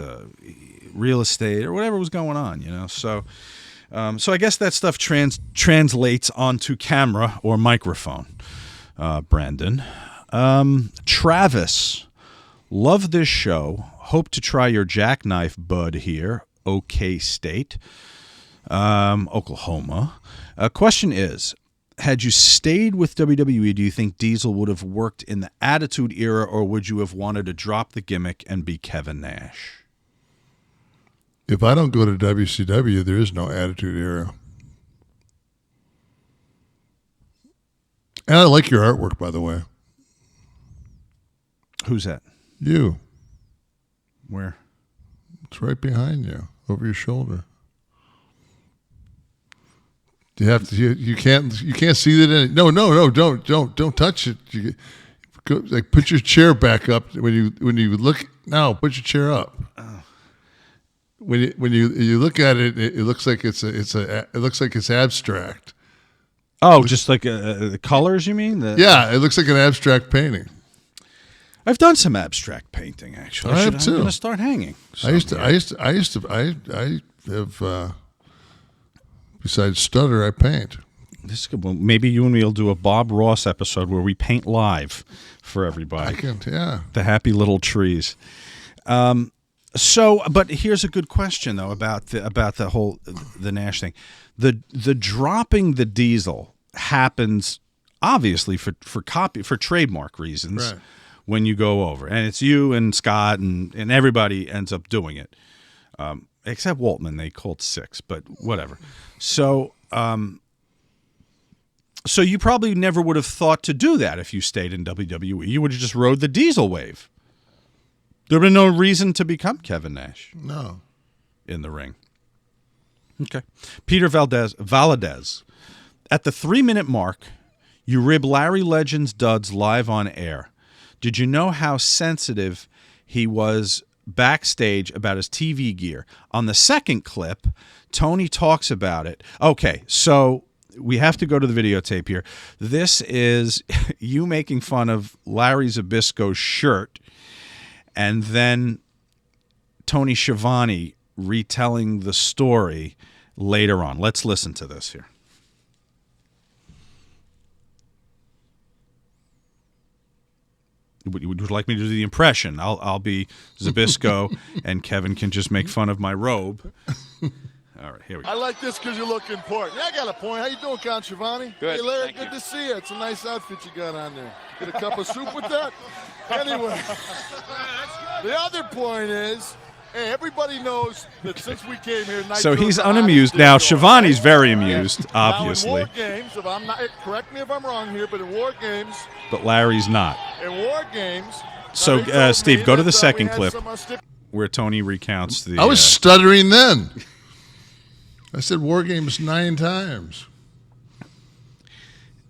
real estate or whatever was going on, you know. So I guess that stuff translates onto camera or microphone. Brandon. Travis, love this show. Hope to try your jackknife bud here. OK State. Oklahoma. Question is, had you stayed with WWE, do you think Diesel would have worked in the Attitude Era, or would you have wanted to drop the gimmick and be Kevin Nash?
If I don't go to WCW, there is no Attitude Era. And I like your artwork, by the way.
Who's that?
You.
Where?
It's right behind you, over your shoulder. You have to. You can't see that. Don't touch it. You go, like, put your chair back up when you look. Now, put your chair up.
Oh.
When you look at it, it looks like it looks like it's abstract.
Oh, just like the colors, you mean?
Yeah, it looks like an abstract painting.
I've done some abstract painting, actually.
I have too.
I'm going to start hanging.
I have. Besides stutter, I paint.
This is good. Well, maybe you and me will do a Bob Ross episode where we paint live for everybody.
I can, yeah.
The happy little trees. But here's a good question though about the whole the Nash thing. The dropping the Diesel happens obviously for trademark reasons,
right, when
you go over, and it's you and Scott and everybody ends up doing it. Except Waltman, they called 6, but whatever. So you probably never would have thought to do that if you stayed in WWE. You would have just rode the Diesel wave. There would have been no reason to become Kevin Nash.
No.
In the ring. Okay. Peter Valadez. At the 3-minute mark, you rib Larry Legend's duds live on air. Did you know how sensitive he was backstage about his TV gear? On the second clip, Tony talks about it. Okay, so we have to go to the videotape here. This is you making fun of Larry Zbyszko's shirt, and then Tony Schiavone retelling the story later on. Let's listen to this here. Would you like me to do the impression? I'll be Zbyszko, and Kevin can just make fun of my robe. All right, here we go.
I like this because you look important. Yeah, I got a point. How you doing, Count Schiavone?
Good.
Hey, Larry,
Thank
good
you.
to see you. It's a nice outfit you got on there. Get a cup of soup with that? Anyway, the other point is, hey, everybody knows that since we came here,
so he's unamused now. Schiavone's very amused, obviously.
Now in war games, if I'm not, correct me if I'm wrong here, but in war games,
but Larry's not.
in war games.
So,
they told
Steve,
me
go to
that,
the second
we had
clip
some,
where Tony recounts the.
I was stuttering then. I said War Games 9 times.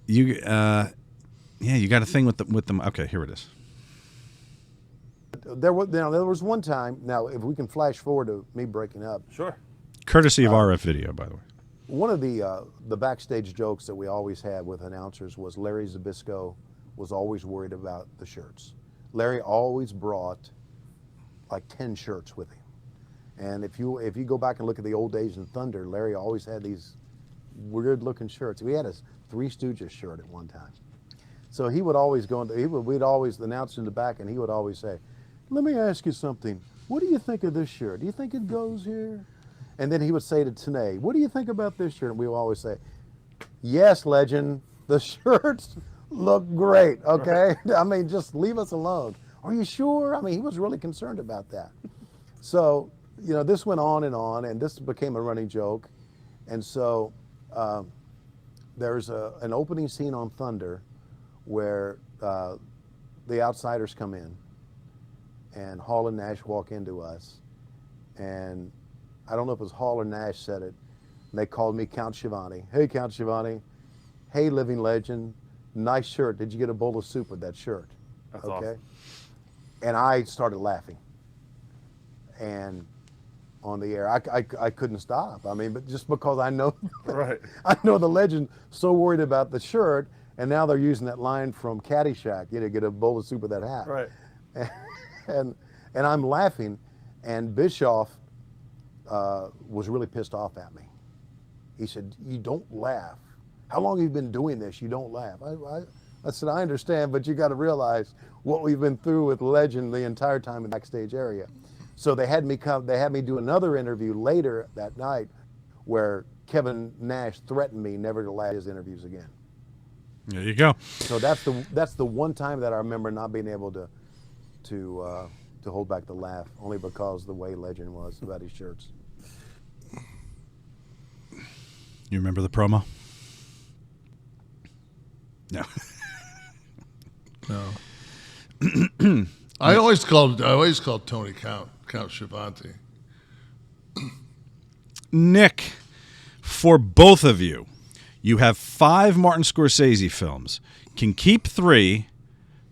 You got a thing with them. Okay, here it is.
There was one time. Now, if we can flash forward to me breaking up.
Sure.
Courtesy of RF Video, by the way.
one of the backstage jokes that we always had with announcers was Larry Zbyszko was always worried about the shirts. Larry always brought like 10 shirts with him. And if you go back and look at the old days in Thunder, Larry always had these weird looking shirts. We had a Three Stooges shirt at one time. So he would always go into, we'd always announce in the back, and he would always say, "Let me ask you something. What do you think of this shirt? Do you think it goes here?" And then he would say to Tanae, "What do you think about this shirt?" And we would always say, "Yes, legend, the shirts look great, okay? I mean, just leave us alone." "Are you sure?" I mean, he was really concerned about that. So, you know, this went on, and this became a running joke. And so there's an opening scene on Thunder where the outsiders come in, and Hall and Nash walk into us, and I don't know if it was Hall or Nash said it, and they called me Count Shivani. "Hey, Count Shivani. Hey, living legend. Nice shirt. Did you get a bowl of soup with that shirt?"
That's
okay.
awesome.
And I started laughing, and on the air, I couldn't stop. I mean, but just because I know,
Right.
I know the legend so worried about the shirt, and now they're using that line from Caddyshack, you know, get a bowl of soup with that hat.
Right.
And I'm laughing, and Bischoff was really pissed off at me. He said, "You don't laugh. How long have you been doing this? You don't laugh." I said, "I understand, but you got to realize what we've been through with Legend the entire time in the backstage area." So they had me do another interview later that night where Kevin Nash threatened me never to laugh at his interviews again.
There you go.
So that's the one time that I remember not being able to hold back the laugh, only because the way Legend was about his shirts.
You remember the promo? No.
No. I always called Tony Count Schiavone.
Nick, for both of you, you have 5 Martin Scorsese films. Can keep 3,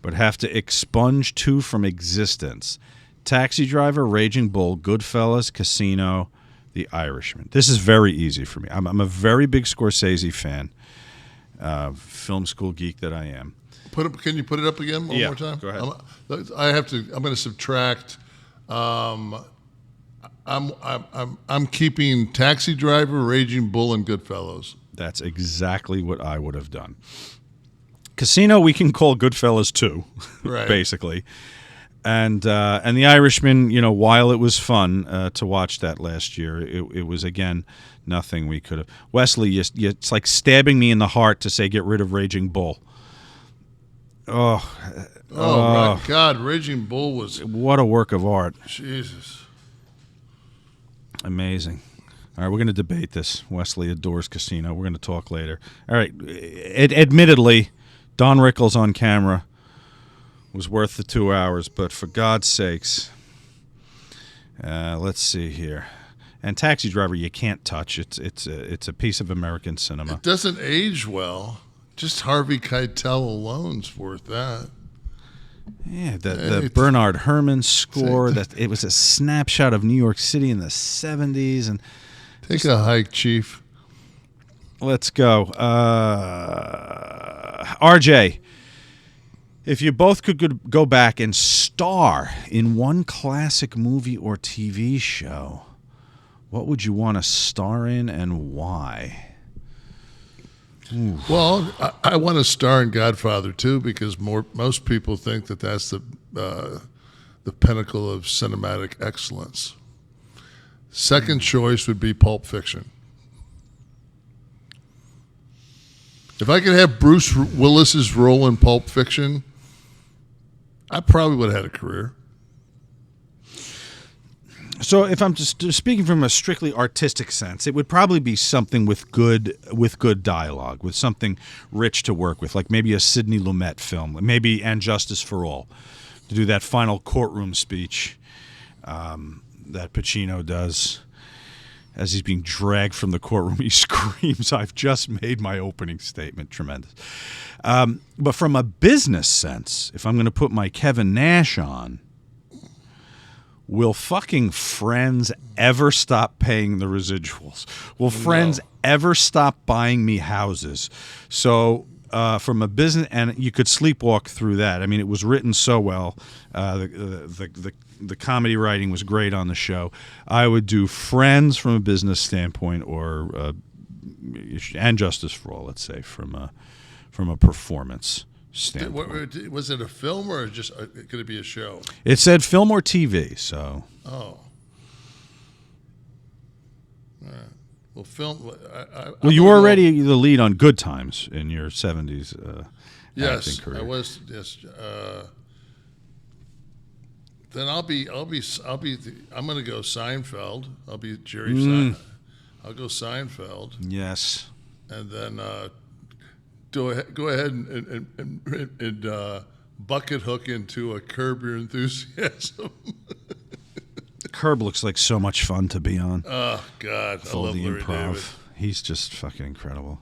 but have to expunge 2 from existence. Taxi Driver, Raging Bull, Goodfellas, Casino, The Irishman. This is very easy for me. I'm a very big Scorsese fan, film school geek that I am.
Can you put it up again one more time?
Go ahead.
I'm going to subtract. I'm keeping Taxi Driver, Raging Bull, and Goodfellas.
That's exactly what I would have done. Casino, we can call Goodfellas 2,
Right.
basically. And The Irishman, you know, while it was fun to watch that last year, it was, again, nothing we could have. Wesley, it's like stabbing me in the heart to say get rid of Raging Bull.
Oh my God, Raging Bull was...
What a work of art.
Jesus.
Amazing. All right, we're going to debate this. Wesley adores Casino. We're going to talk later. All right, admittedly, Don Rickles on camera was worth the 2 hours, but for God's sakes, let's see here. And Taxi Driver, you can't touch. It's a piece of American cinema.
It doesn't age well. Just Harvey Keitel alone's worth that.
Yeah, the Bernard Herrmann score. That it was a snapshot of New York City in the 70s. And
take a hike, Chief.
Let's go. RJ, if you both could go back and star in one classic movie or TV show, what would you want to star in and why? Ooh.
Well, I want to star in Godfather 2 because most people think that that's the pinnacle of cinematic excellence. Second choice would be Pulp Fiction. If I could have Bruce Willis's role in Pulp Fiction, I probably would have had a career.
So if I'm just speaking from a strictly artistic sense, it would probably be something with good dialogue, with something rich to work with, like maybe a Sidney Lumet film, maybe And Justice for All, to do that final courtroom speech that Pacino does. As he's being dragged from the courtroom, he screams, "I've just made my opening statement." Tremendous. But from a business sense, if I'm going to put my Kevin Nash on, will fucking Friends ever stop paying the residuals? Will Friends ever stop buying me houses? So from a business, and you could sleepwalk through that. I mean, it was written so well. The comedy writing was great on the show. I would do Friends from a business standpoint, or and Justice for All, let's say, from a performance standpoint.
Was it a film or just could it be a show?
It said film or TV, so.
Oh. All right. Well, film.
Well, you were already the lead on Good Times in your 70s acting career.
I was. Yes. Then I'm going to go Seinfeld. I'll be Jerry Seinfeld. I'll go Seinfeld.
Yes.
And then go ahead and bucket hook into a Curb Your Enthusiasm.
Curb looks like so much fun to be on.
Oh, God. I love
the
Larry
improv.
David.
He's just fucking incredible.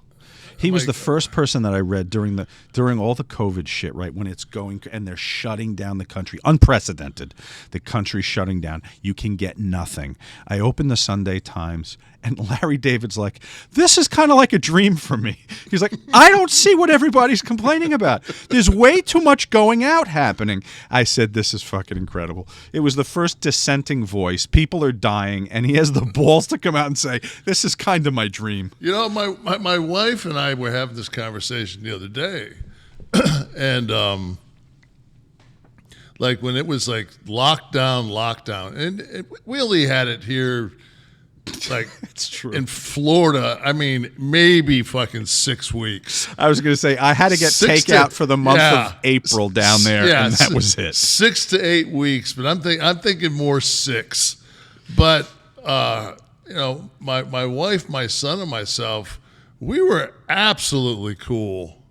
He was the first person that I read during all the COVID shit, right, when it's going and they're shutting down the country. Unprecedented. The country shutting down. You can get nothing. I opened the Sunday Times, and Larry David's like, this is kind of like a dream for me. He's like, I don't see what everybody's complaining about. There's way too much going out happening. I said, this is fucking incredible. It was the first dissenting voice. People are dying, and he has the balls to come out and say, this is kind of my dream.
You know, my wife and I were having this conversation the other day, and like when it was like lockdown, and we only had it here, like
it's true.
In Florida. I mean, maybe fucking 6 weeks.
I was going to say I had to get takeout for the month of April down there, and that was it.
6 to 8 weeks, but I'm thinking more 6. But you know, my wife, my son, and myself, we were absolutely cool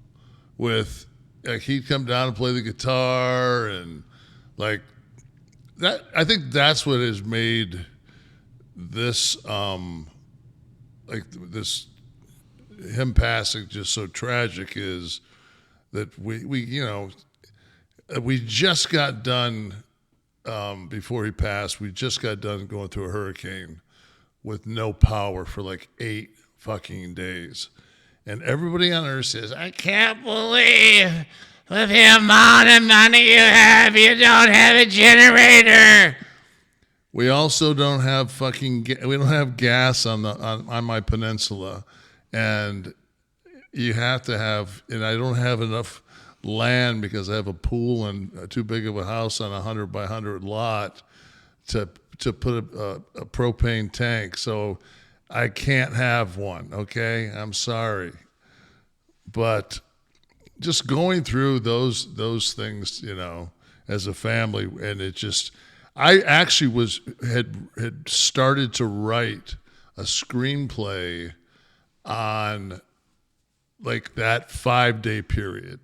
with, like, he'd come down and play the guitar and like that. I think that's what has made this like this him passing just so tragic, is that we you know, we just got done before he passed, we just got done going through a hurricane with no power for like 8 fucking days. And everybody on earth says, I can't believe with the amount of money you have, you don't have a generator. We also don't have we don't have gas on my peninsula. And you have to have, and I don't have enough land because I have a pool and too big of a house on a 100 by 100 lot to put a propane tank. So I can't have one, okay? I'm sorry. But just going through those things, you know, as a family, and it just, I actually had started to write a screenplay on like that 5-day period.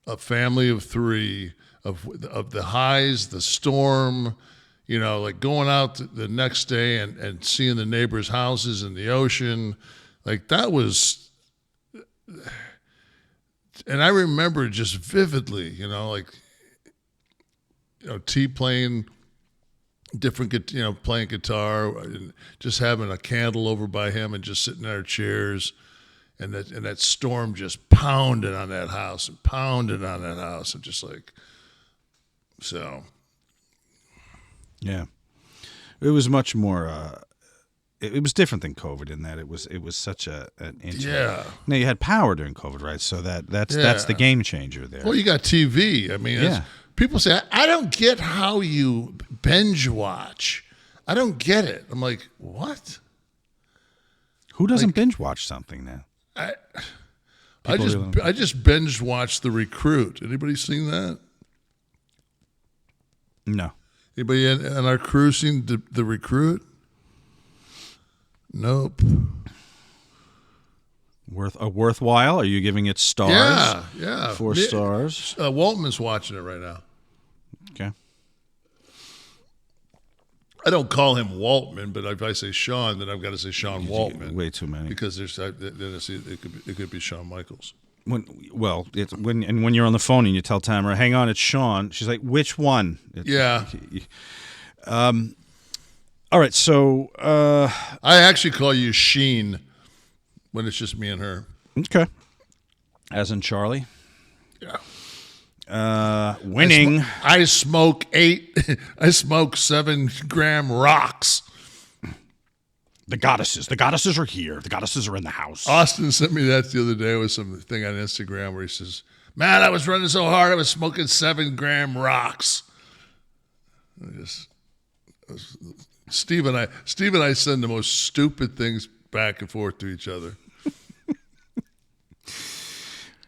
A family of 3, of the highs, the storm, you know, like going out the next day and seeing the neighbors' houses and the ocean, like that was, and I remember just vividly, you know, like, you know, T playing different, you know, playing guitar and just having a candle over by him and just sitting in our chairs, and that storm just pounded on that house and pounded on that house, and just like, so.
Yeah, it was much more. It was different than COVID in that it was such an intimate.
Yeah.
Now you had power during COVID, right? So that's the game changer there.
Well, you got TV. I mean, people say, I don't get how you binge watch. I don't get it. I'm like, what?
Who doesn't binge watch something now?
I just binge watched The Recruit. Anybody seen that?
No.
Anybody on our crew seen the Recruit? Nope.
Worthwhile? Are you giving it stars?
Yeah.
4 stars.
Waltman's watching it right now.
Okay.
I don't call him Waltman, but if I say Sean, then I've got to say Sean Waltman.
Way too many.
Because it could be Shawn Michaels.
When you're on the phone and you tell Tamara, hang on, it's Sean. She's like, which one?
Yeah.
All right, so
I actually call you Sheen when it's just me and her.
okay, as in Charlie.
Yeah.
Winning.
I smoke 7 gram rocks.
The goddesses are here. The goddesses are in the house.
Austin sent me that the other day with something on Instagram where he says, "Man, I was running so hard, I was smoking 7 gram rocks." Steve and I send the most stupid things back and forth to each other.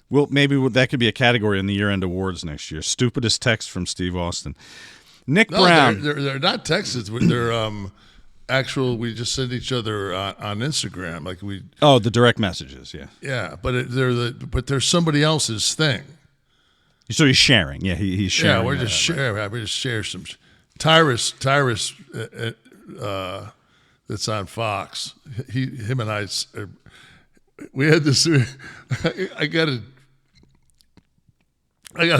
Well, maybe that could be a category in the year-end awards next year. Stupidest text from Steve Austin. Nick Brown.
They're not texts. They're actual. We just send each other on Instagram. Like we.
Oh, the direct messages. Yeah.
Yeah, but they're somebody else's thing.
So he's sharing. Yeah, he's sharing.
Yeah, we just share some. Tyrus, that's on Fox. Him and I. We had this. I gotta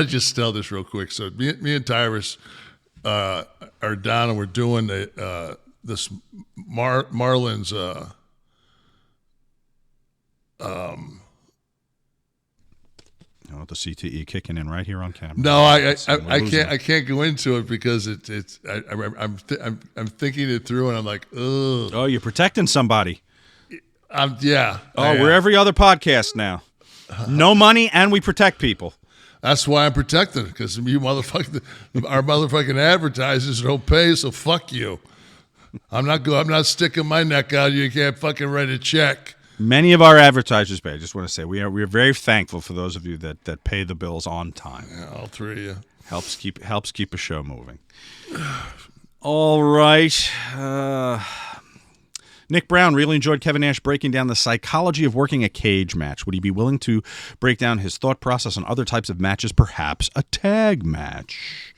just tell this real quick. So me and Tyrus are down and we're doing this Marlins.
The CTE kicking in right here on camera.
No, I can't go into it because I'm thinking it through and I'm like, ugh.
Oh, you're protecting somebody.
Yeah.
We're every other podcast now. No money and we protect people.
That's why I'm protected, because you our motherfucking advertisers don't pay, so fuck you. I'm not sticking my neck out. You can't fucking write a check.
Many of our advertisers pay. I just want to say we are very thankful for those of you that pay the bills on time.
Yeah, all three of you.
Helps keep a show moving. All right. Nick Brown really enjoyed Kevin Nash breaking down the psychology of working a cage match. Would he be willing to break down his thought process on other types of matches, perhaps a tag match?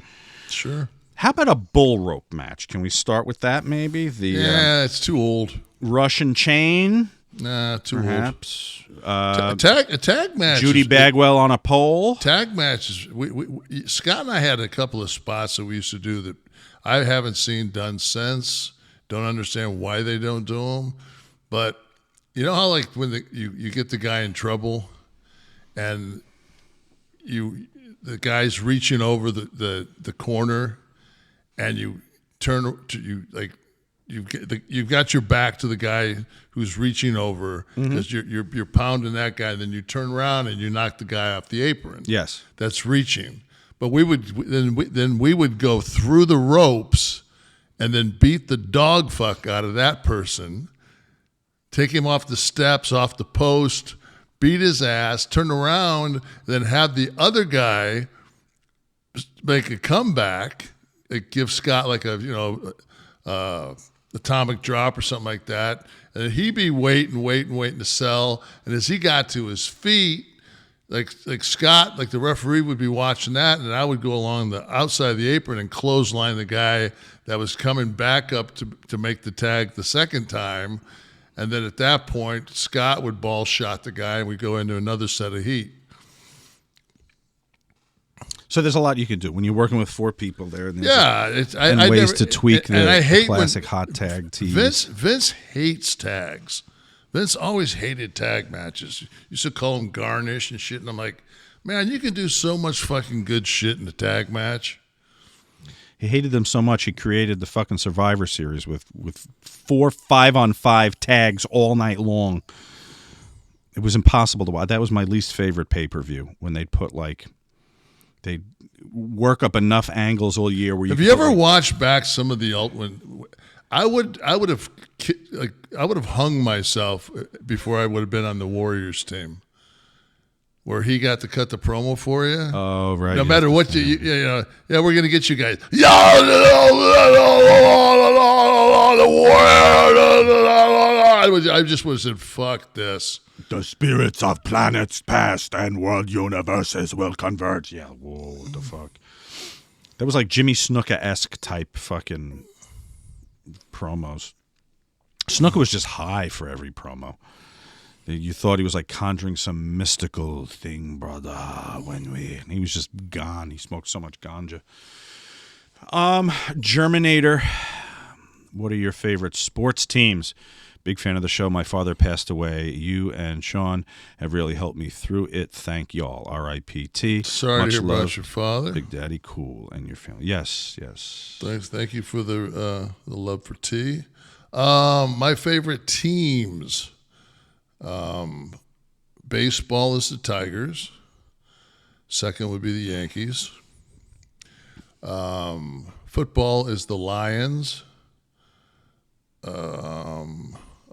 Sure.
How about a bull rope match? Can we start with that maybe?
It's too old.
Russian chain?
Nah, too
perhaps.
old. A tag match.
Judy Bagwell on a pole?
Tag matches. Scott and I had a couple of spots that we used to do that I haven't seen done since. Don't understand why they don't do them, but you know how like when you get the guy in trouble, and the guy's reaching over the corner, and you turn to you've got your back to the guy who's reaching over because you're pounding that guy, and then you turn around and you knock the guy off the apron.
Yes,
that's reaching. But we would go through the ropes. And then beat the dog fuck out of that person, take him off the steps, off the post, beat his ass, turn around, then have the other guy make a comeback. It gives Scott like a atomic drop or something like that, and he'd be waiting to sell. And as he got to his feet, like Scott, like the referee would be watching that, and I would go along the outside of the apron and clothesline the guy that was coming back up to make the tag the second time. And then at that point, Scott would ball shot the guy, and we'd go into another set of heat.
So there's a lot you can do when you're working with 4 people there. And
ways
to tweak
I hate
classic hot tag teams.
Vince hates tags. Vince always hated tag matches. Used to call them garnish and shit, and I'm like, man, you can do so much fucking good shit in a tag match.
He hated them so much he created the fucking Survivor Series with 4 5-on-5 tags all night long. It was impossible to watch. That was my least favorite pay-per-view, when they'd put they'd work up enough angles all year. Where
have you ever watched back some of the I would have hung myself before I would have been on the Warriors team, where he got to cut the promo for you.
Oh, right.
No matter what we're gonna get you guys. I just would have said, fuck this.
The spirits of planets past and world universes will converge. Yeah, whoa, what the fuck? That was like Jimmy Snuka-esque type fucking promos. Snuka was just high for every promo. You thought he was like conjuring some mystical thing, brother. And he was just gone. He smoked so much ganja.
Germinator. What are your favorite sports teams? Big fan of the show. My father passed away. You and Sean have really helped me through it. Thank y'all. R.I.P.T.
Sorry
Much
to hear
love,
about your father.
Big Daddy Cool, and your family. Yes.
Thank you for the love for tea. My favorite teams. Baseball is the Tigers. Second would be the Yankees. Football is the Lions.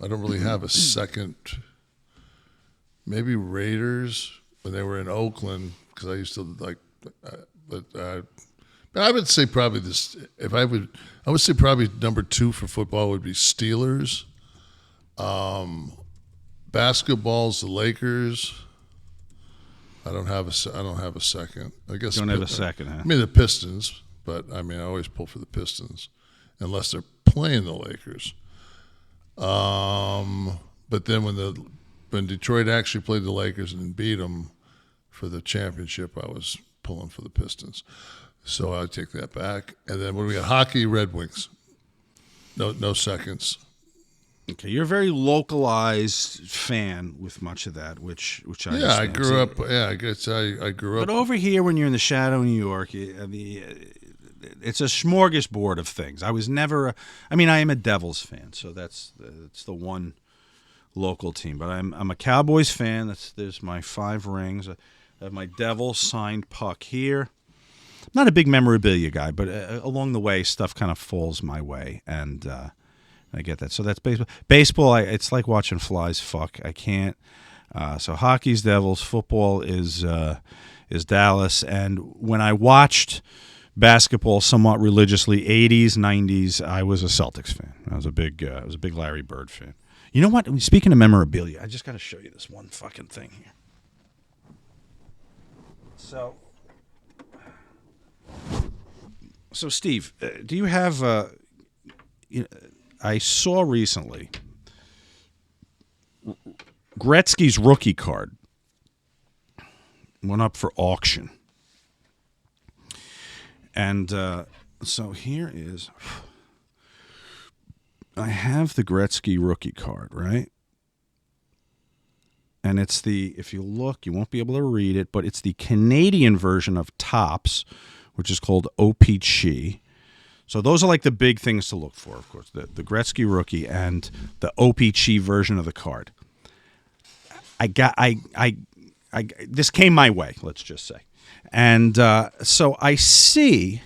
I don't really have a second. Maybe Raiders when they were in Oakland, because I used to like. But I would say probably this. I would say probably number 2 for football would be Steelers. Basketball's the Lakers. I don't have a second. I guess
Don't have a second, huh?
I mean the Pistons, but I always pull for the Pistons, unless they're playing the Lakers. But then when Detroit actually played the Lakers and beat them for the championship, I was pulling for the Pistons. So I take that back. And then when we got hockey, Red Wings. No seconds.
Okay, you're a very localized fan with much of that, which I understand.
I grew up. Yeah, I guess I grew up.
But over here, when you're in the shadow of New York, it's a smorgasbord of things. I was never. I am a Devils fan, so that's the one local team. But I'm a Cowboys fan. There's my 5 rings. I have my Devils signed puck here. I'm not a big memorabilia guy, but along the way, stuff kind of falls my way, and I get that. So that's baseball. Baseball, it's like watching flies fuck. I can't. So hockey's Devils. Football is Dallas. And when I watched basketball somewhat religiously, 80s, 90s, I was a Celtics fan. I was a big Larry Bird fan. You know what? Speaking of memorabilia, I just got to show you this one fucking thing here. So Steve, do you have? I saw recently Gretzky's rookie card went up for auction, and so here is. I have the Gretzky rookie card, right? And it's if you look, you won't be able to read it, but it's the Canadian version of Topps, which is called OPC. So those are like the big things to look for, of course, the Gretzky rookie and the OPC version of the card. This came my way, let's just say. And so I see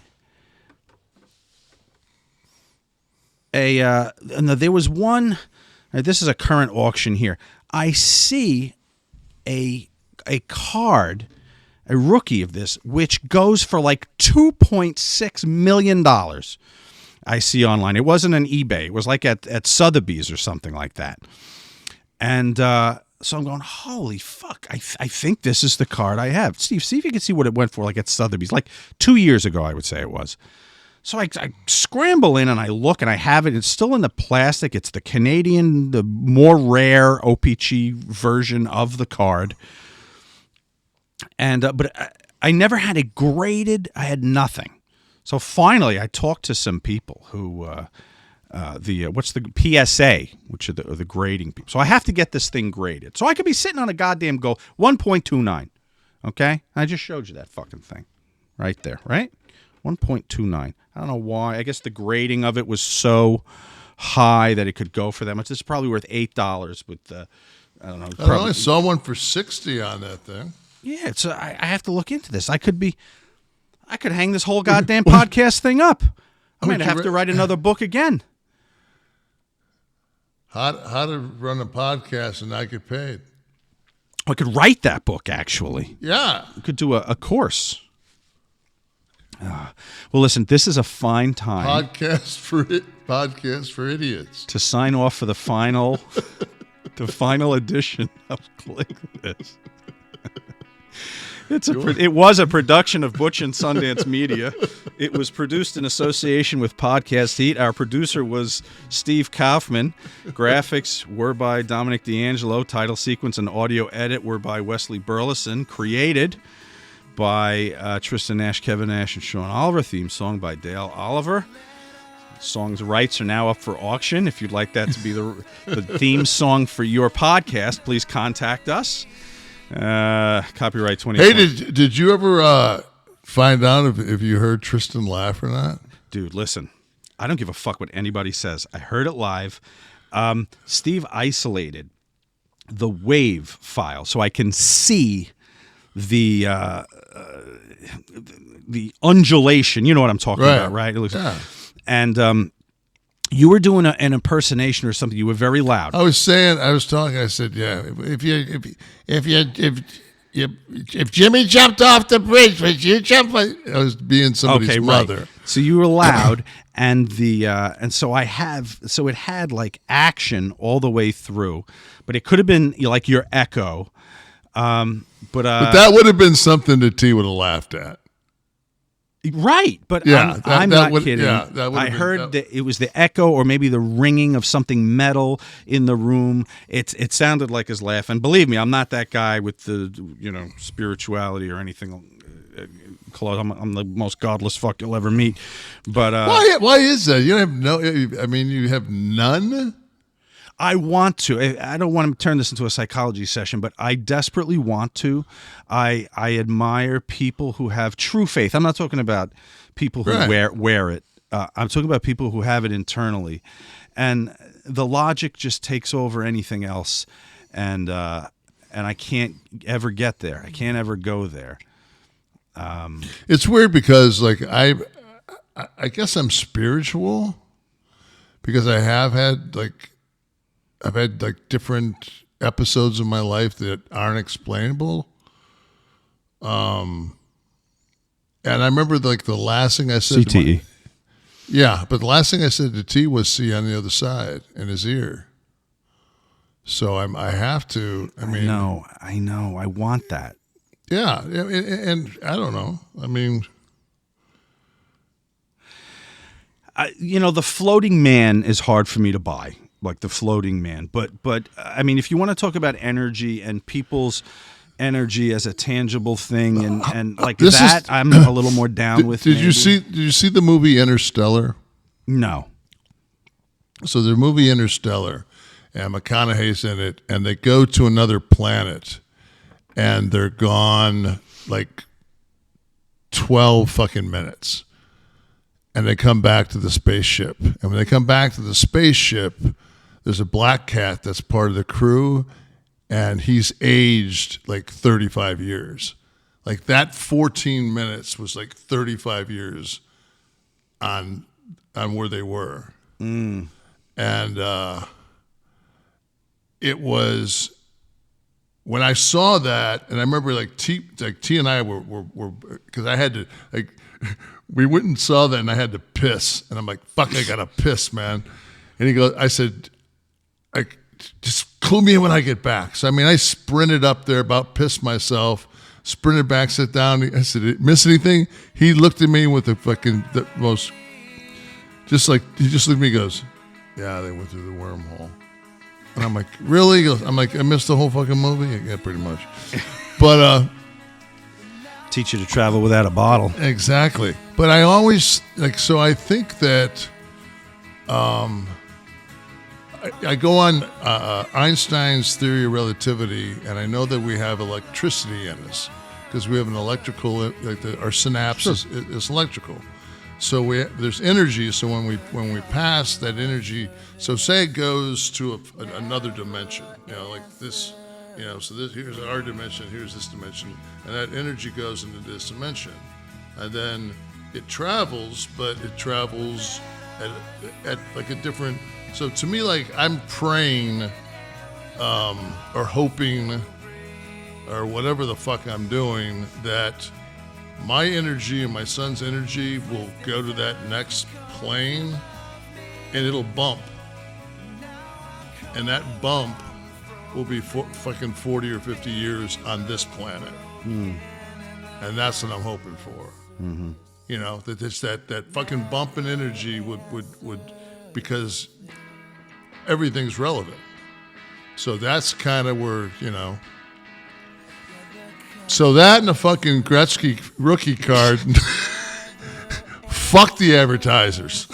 there was one, this is a current auction here. I see a card, a rookie of this, which goes for like $2.6 million. I see online. It wasn't an eBay. It was like at Sotheby's or something like that. And so I'm going, holy fuck, I think this is the card I have. Steve, see if you can see what it went for like at Sotheby's. Like 2 years ago, I would say it was. So I scramble in and I look and I have it. It's still in the plastic. It's the Canadian, the more rare OPC version of the card. And but I never had it graded. I had nothing. So finally, I talked to some people who what's the PSA, which are the grading people. So I have to get this thing graded. So I could be sitting on a goddamn 1.29. Okay, I just showed you that fucking thing right there, right? 1.29. I don't know why. I guess the grading of it was so high that it could go for that much. This is probably worth $8 with the, I don't know.
I saw one for $60 on that thing.
Yeah, so I have to look into this. I could hang this whole goddamn podcast thing up. I might have to write another book again.
How to run a podcast and not get paid.
I could write that book, actually.
Yeah.
We could do a course. Well, listen, this is a fine time.
Podcast for idiots.
To sign off for the final edition of Kliq This. It was a production of Butch and Sundance Media. It was produced in association with Podcast Heat. Our producer was Steve Kaufman. Graphics were by Dominic D'Angelo. Title sequence and audio edit were by Wesley Burleson. Created
by Tristan Nash, Kevin Nash, and Sean Oliver. Theme song by Dale Oliver. Song's rights are now up for auction. If you'd like that to be the theme song for your podcast, please contact us. Copyright 2020.
Hey, did you ever find out if you heard Tristan laugh or not?
Dude, listen. I don't give a fuck what anybody says. I heard it live. Steve isolated the wave file so I can see the undulation. You know what I'm talking about, right? It looks, and you were doing an impersonation or something. You were very loud.
I was talking. I said, yeah. If Jimmy jumped off the bridge, would you jump? I was being somebody's mother.
Right. So you were loud, and so it had like action all the way through, but it could have been like your echo. But
that would have been something that T would have laughed at.
Right, but
yeah,
I'm not kidding.
Yeah,
I heard that it was the echo or maybe the ringing of something metal in the room. It sounded like his laugh, and believe me, I'm not that guy with the spirituality or anything. I'm the most godless fuck you'll ever meet. But
why is that? You have no. I mean, you have none.
I want to. I don't want to turn this into a psychology session, but I desperately want to. I admire people who have true faith. I'm not talking about people who wear it. I'm talking about people who have it internally, and the logic just takes over anything else, and I can't ever get there. I can't ever go there.
It's weird because like I guess I'm spiritual because I've had different episodes of my life that aren't explainable. And I remember like the last thing I said
CTE.
But the last thing I said to T was see on the other side in his ear. So I have to. I know.
I want that.
Yeah, and I don't know. I mean,
the floating man is hard for me to buy. Like the floating man, but I mean, if you want to talk about energy and people's energy as a tangible thing, and like I'm a little more down with.
Did you see the movie Interstellar?
No.
So the movie Interstellar, and McConaughey's in it, and they go to another planet, and they're gone like 12 fucking minutes, and they come back to the spaceship, and when they come back to the spaceship, there's a black cat that's part of the crew, and he's aged like 35 years. Like that 14 minutes was like 35 years on where they were. And it was when I saw that, and I remember like T and I were because I had to like we went and saw that, and I had to piss, and I'm like, fuck, I gotta piss, man. And he goes, I said, just clue me in when I get back. So, I mean, I sprinted up there, about pissed myself, sprinted back, sat down. I said, miss anything? He looked at me with the most, just like, he just looked at me and goes, yeah, they went through the wormhole. And I'm like, really? He goes, I'm like, I missed the whole fucking movie? Yeah, pretty much. But,
teach you to travel without a bottle.
Exactly. But I always, so I think that, I go on Einstein's theory of relativity, and I know that we have electricity in us because we have an electrical, our synapse is electrical. So there's energy. So when we pass that energy, so say it goes to another dimension, like this, so here's our dimension, here's this dimension, and that energy goes into this dimension, and then it travels, but it travels at like a different. So to me, like I'm praying or hoping or whatever the fuck I'm doing that my energy and my son's energy will go to that next plane and it'll bump. And that bump will be fucking 40 or 50 years on this planet. And that's what I'm hoping for. Mm-hmm. That fucking bump in energy would because everything's relevant. So that's kind of where, So that and a fucking Gretzky rookie card. Fuck the advertisers.